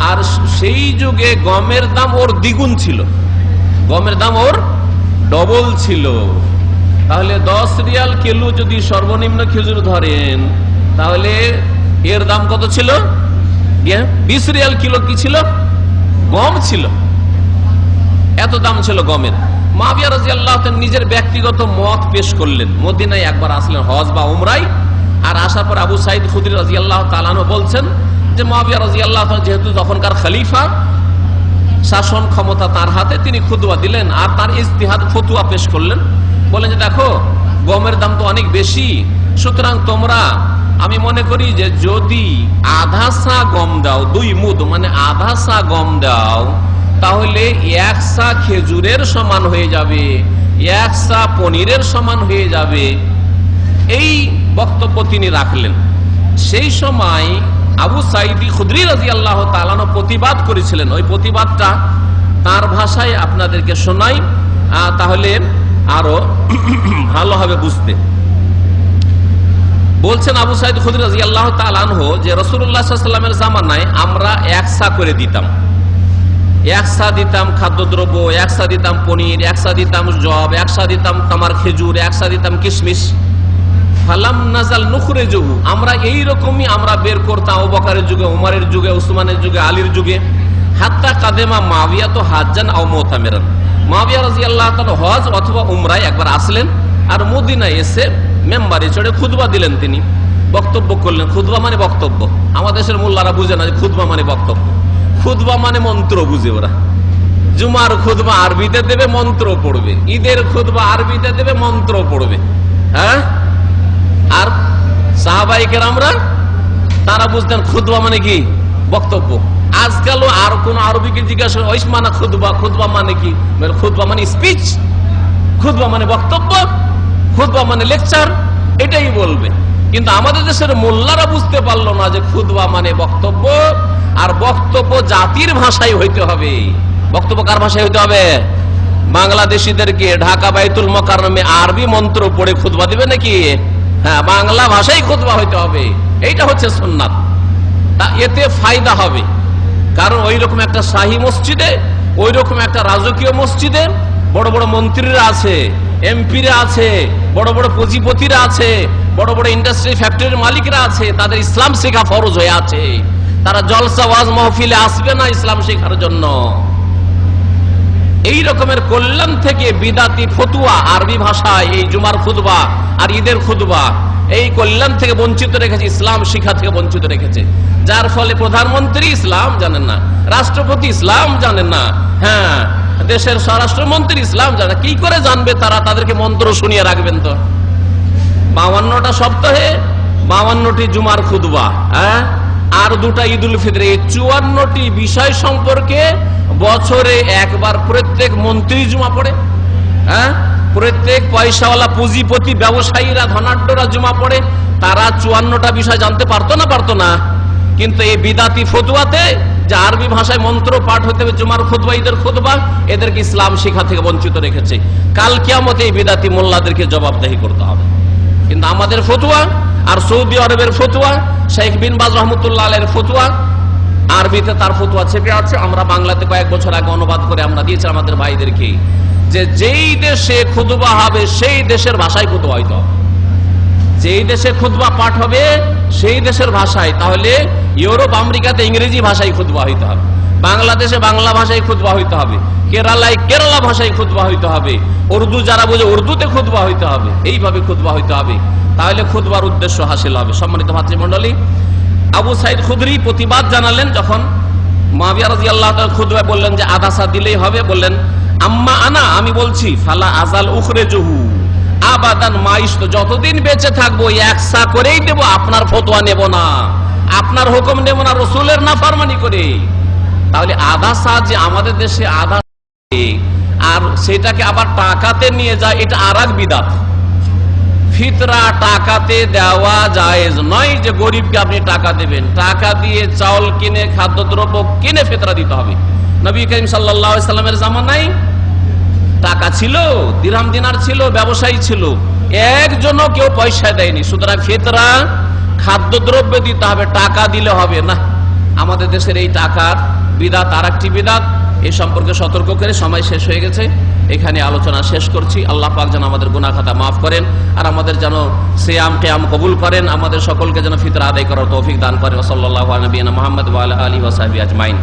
[SPEAKER 3] আর সেই যুগে গমের দাম ওর দ্বিগুণ ছিল, গমের দাম ওর ডবল ছিল। তাহলে 10 রিয়াল কিলো যদি সর্বনিম্ন খেজুর ধরেন, তাহলে এর দাম কত ছিল? 20 রিয়াল কিলো কি ছিল? গম ছিল। এত দাম ছিল গমের। মুআবিয়া রাদিয়াল্লাহু তাআলা নিজের ব্যক্তিগত মত পেশ করলেন, মদিনায় একবার আসলেন হজ বা উমরায়, আর আসার পর আবু সাঈদ খুদরি রাদিয়াল্লাহু তাআলা আনহু বলছেন যে মুআবিয়া রাদিয়াল্লাহু তাআলা যেহেতু তখনকার খলিফা, শাসন ক্ষমতা তার হাতে, তিনি খুতবা দিলেন আর তার ইজতিহাদ ফতোয়া পেশ করলেন। বলেন যে দেখো, গমের দাম তো অনেক বেশি, সুতরাং তোমরা, আমি মনে করি যে যদি আধা সা গম দাও, 2 মুদ মানে আধা সা গম দাও, তাহলে 1 সা খেজুরের সমান হয়ে যাবে, 1 সা পনিরের সমান হয়ে যাবে। এই বক্তব্য তিনি রাখলেন। সেই সময় আবু সাঈদ খুদরি রাদিয়াল্লাহু তাআলা প্রতিবাদ করেছিলেন। ওই প্রতিবাদটা তার ভাষায় আপনাদেরকে শোনাই, তাহলে আরো ভালো হবে বুঝতে। বলছেন আবু সাঈদ খুদরি রাদিয়াল্লাহু তাআলা আনহু যে রাসূলুল্লাহ সাল্লাল্লাহু আলাইহি ওয়াসাল্লামের জামানায় আমরা 1 সা করে দিতাম, 1 সা দিতাম খাদ্যদ্রব্য, 1 সা দিতাম পনির, 1 সা দিতাম জব, 1 সা দিতাম তামার খেজুর, 1 সা দিতাম কিশমিশ। ফালাম নাজাল নুখরিজুহু, আমরা এই রকমই আমরা বের করতাম আবু বকরের যুগে, উমরের যুগে, উসমানের যুগে, আলীর যুগে। হাত্তা কাদেমা মুআবিয়া তো হাজ্জান আও মুতামিরান, মুআবিয়া রাদিয়াল্লাহু তাআলা হজ অথবা উমরায় একবার আসলেন আর মদিনায় এসে মেম্বারে চড়ে খুতবা দিলেন, তিনি বক্তব্য করলেন। খুতবা মানে বক্তব্য, আমাদের দেশের মোল্লারা বুঝে না যে খুতবা মানে বক্তব্য, খুতবা মানে মন্ত্র বুঝে ওরা। জুমার খুতবা আরবিতে দেবে, মন্ত্র পড়বে, ঈদের খুতবা আরবিতে দেবে, মন্ত্র পড়বে। হ্যাঁ, আর সাহাবায়ে কেরামরা তারা বুঝতেন খুতবা মানে কি? বক্তব্য। আজকালও আর কোন আরবিকে জিজ্ঞাসা ওই মানে খুতবা, খুতবা মানে কি? খুতবা মানে স্পিচ, খুতবা মানে বক্তব্য, খুতবা মানে লেকচার, এটাই বলবে। কিন্তু আমাদের দেশের মোল্লারা বুঝতে পারলো না যে খুতবা মানে বক্তব্য, আর বক্তব্য জাতির ভাষায় হইতে হবে। বক্তব্য কার ভাষায় হইতে হবে? বাংলাদেশিদেরকে ঢাকা বাইতুল মোকাররমে আরবি মন্ত্র পড়ে খুতবা দিবে নাকি? হ্যাঁ, বাংলা ভাষায় খুতবা হইতে হবে, এইটা হচ্ছে সুন্নাত। তা এতে ফায়দা হবে, কারণ ওই রকম একটা শাহী মসজিদে, ওই রকম একটা রাজকীয় মসজিদে বড় বড় মন্ত্রীরা আছে, এমপিরা আছে, বড় বড় পুঁজিপতিরা আছে, বড় বড় ইন্ডাস্ট্রি ফ্যাক্টরির মালিকরা আছে, তাদের ইসলাম শেখা ফরজ হয়ে আছে। তারা জলসা ওয়াজ মাহফিলে আসবে না ইসলাম শেখার জন্য। এই রকমের কল্যাণ থেকে বিদাতি ফতুয়া আরবি ভাষায় এই জুমার খুতবা আর ঈদের খুতবা, এই কল্যাণ থেকে বঞ্চিত রেখেছে, ইসলাম শিক্ষা থেকে বঞ্চিত রেখেছে। যার ফলে প্রধানমন্ত্রী ইসলাম জানেন না, রাষ্ট্রপতি ইসলাম জানেন না, হ্যাঁ, দেশের স্বরাষ্ট্রমন্ত্রী ইসলাম জানে না। কি করে জানবে তারা? তাদেরকে মন্ত্র শুনিয়ে রাখবেন তো। 52টা সপ্তাহে 52টি জুমার খুতবা, হ্যাঁ, আর 2টা ঈদুল ফিতর, এই 54টি বিষয় সম্পর্কে বছরে একবার প্রত্যেক মন্ত্রী জুমা পড়ে, হ্যাঁ, প্রত্যেক পয়সাওয়ালা পুঁজিপতি ব্যবসায়ীরা ধনাঢ্যরা জুমা পড়ে। তারা 54টা বিষয় জানতে পারতো না? পারতো না। কিন্তু এই বিদাতি ফতুয়াতে যে আরবি ভাষায় মন্ত্র পাঠ হতে হবে জুমার খুতবা, ঈদের খুতবা, এদেরকে ইসলাম শিক্ষা থেকে বঞ্চিত রেখেছে। কাল কিয়ামতে এই বিদাতি মোল্লাদেরকে জবাবদেহি করতে হবে। কিন্তু আমাদের ফতুয়া আর সৌদি আরবের ফতুয়া, শেখ বিন বাজ রহমতুল্লাহ আলাইহির ফতুয়া, আরবিতে তার ফতুয়া ছেপে আছে। আমরা বাংলাতে কয়েক বছর আগে অনুবাদ করে আমরা দিয়েছি আমাদের ভাইদেরকে, যে যেই দেশে খুতবা হবে সেই দেশের ভাষায় খুতবা হইতে হবে, যেই দেশে খুতবা পাঠ হবে সেই দেশের ভাষায়। তাহলে ইউরোপ আমেরিকাতে ইংরেজি ভাষায় খুতবা হইতে হবে, বাংলাদেশে বাংলা ভাষায় খুতবা হইতে হবে, কেরালায় কেরালা ভাষায় খুতবা হইতে হবে, উর্দু যারা বোঝে উর্দুতে খুতবা হইতে হবে। এইভাবে খুতবা হইতে হবে, তাহলে খুতবার উদ্দেশ্য হাসিল হবে। সম্মানিত ভাতৃমণ্ডলী, আবু সাইদ খুদরি প্রতিবাদ জানালেন যখন মুআবিয়া রাদিয়াল্লাহু তাআলা খুতবায় বললেন যে আধা সা দিলেই হবে, বললেন আম্মা আনা, আমি বলছি, ফালা আজাল উখরিজুহু আবাদান মাইশত, যতদিন বেঁচে থাকবো এক সা করেই দেব, আপনার ফতোয়া নেব না, আপনার হুকুম নেব না, রাসূলের নাফরমানি করে। তাহলে আধা সা যে আমাদের দেশে আধা, আর সেটাকে আবার টাকাতে নিয়ে যায়, এটা আরেক বিদআত। ফিতরা টাকাতে দেওয়া জায়েজ নয়, যে গরিবকে আপনি টাকা দেবেন, টাকা দিয়ে চাউল কিনে খাদ্যদ্রব্য কিনে ফিতরা দিতে হবে। নবী করিম সাল্লাল্লাহু আলাইহি সাল্লামের জামানায় টাকা ছিল, দিরহাম দিনার ছিল, ব্যবসায়ী ছিল, একজনও কেউ পয়সা দেয়নি। সুতরাং ফিতরা খাদ্যদ্রব্য দিতে হবে, টাকা দিলে হবে না। আমাদের দেশের এই টাকার বিদআত আরেকটি বিদআত। এই সম্পর্কে সতর্ক করে সময় শেষ হয়ে গেছে, এখানে আলোচনা শেষ করছি। আল্লাহ পাক যেন আমাদের গুনাহ খাতা মাফ করেন, আর আমাদের যেন সিয়াম কিয়াম কবুল করেন, আমাদের সকলকে যেন ফিতরা আদায় করার তৌফিক দান করেন। সাল্লাল্লাহু আলা নবিয়িনা মুহাম্মদ ওয়া আলা আলিহি ওয়া সাহবিহি আজমাইন।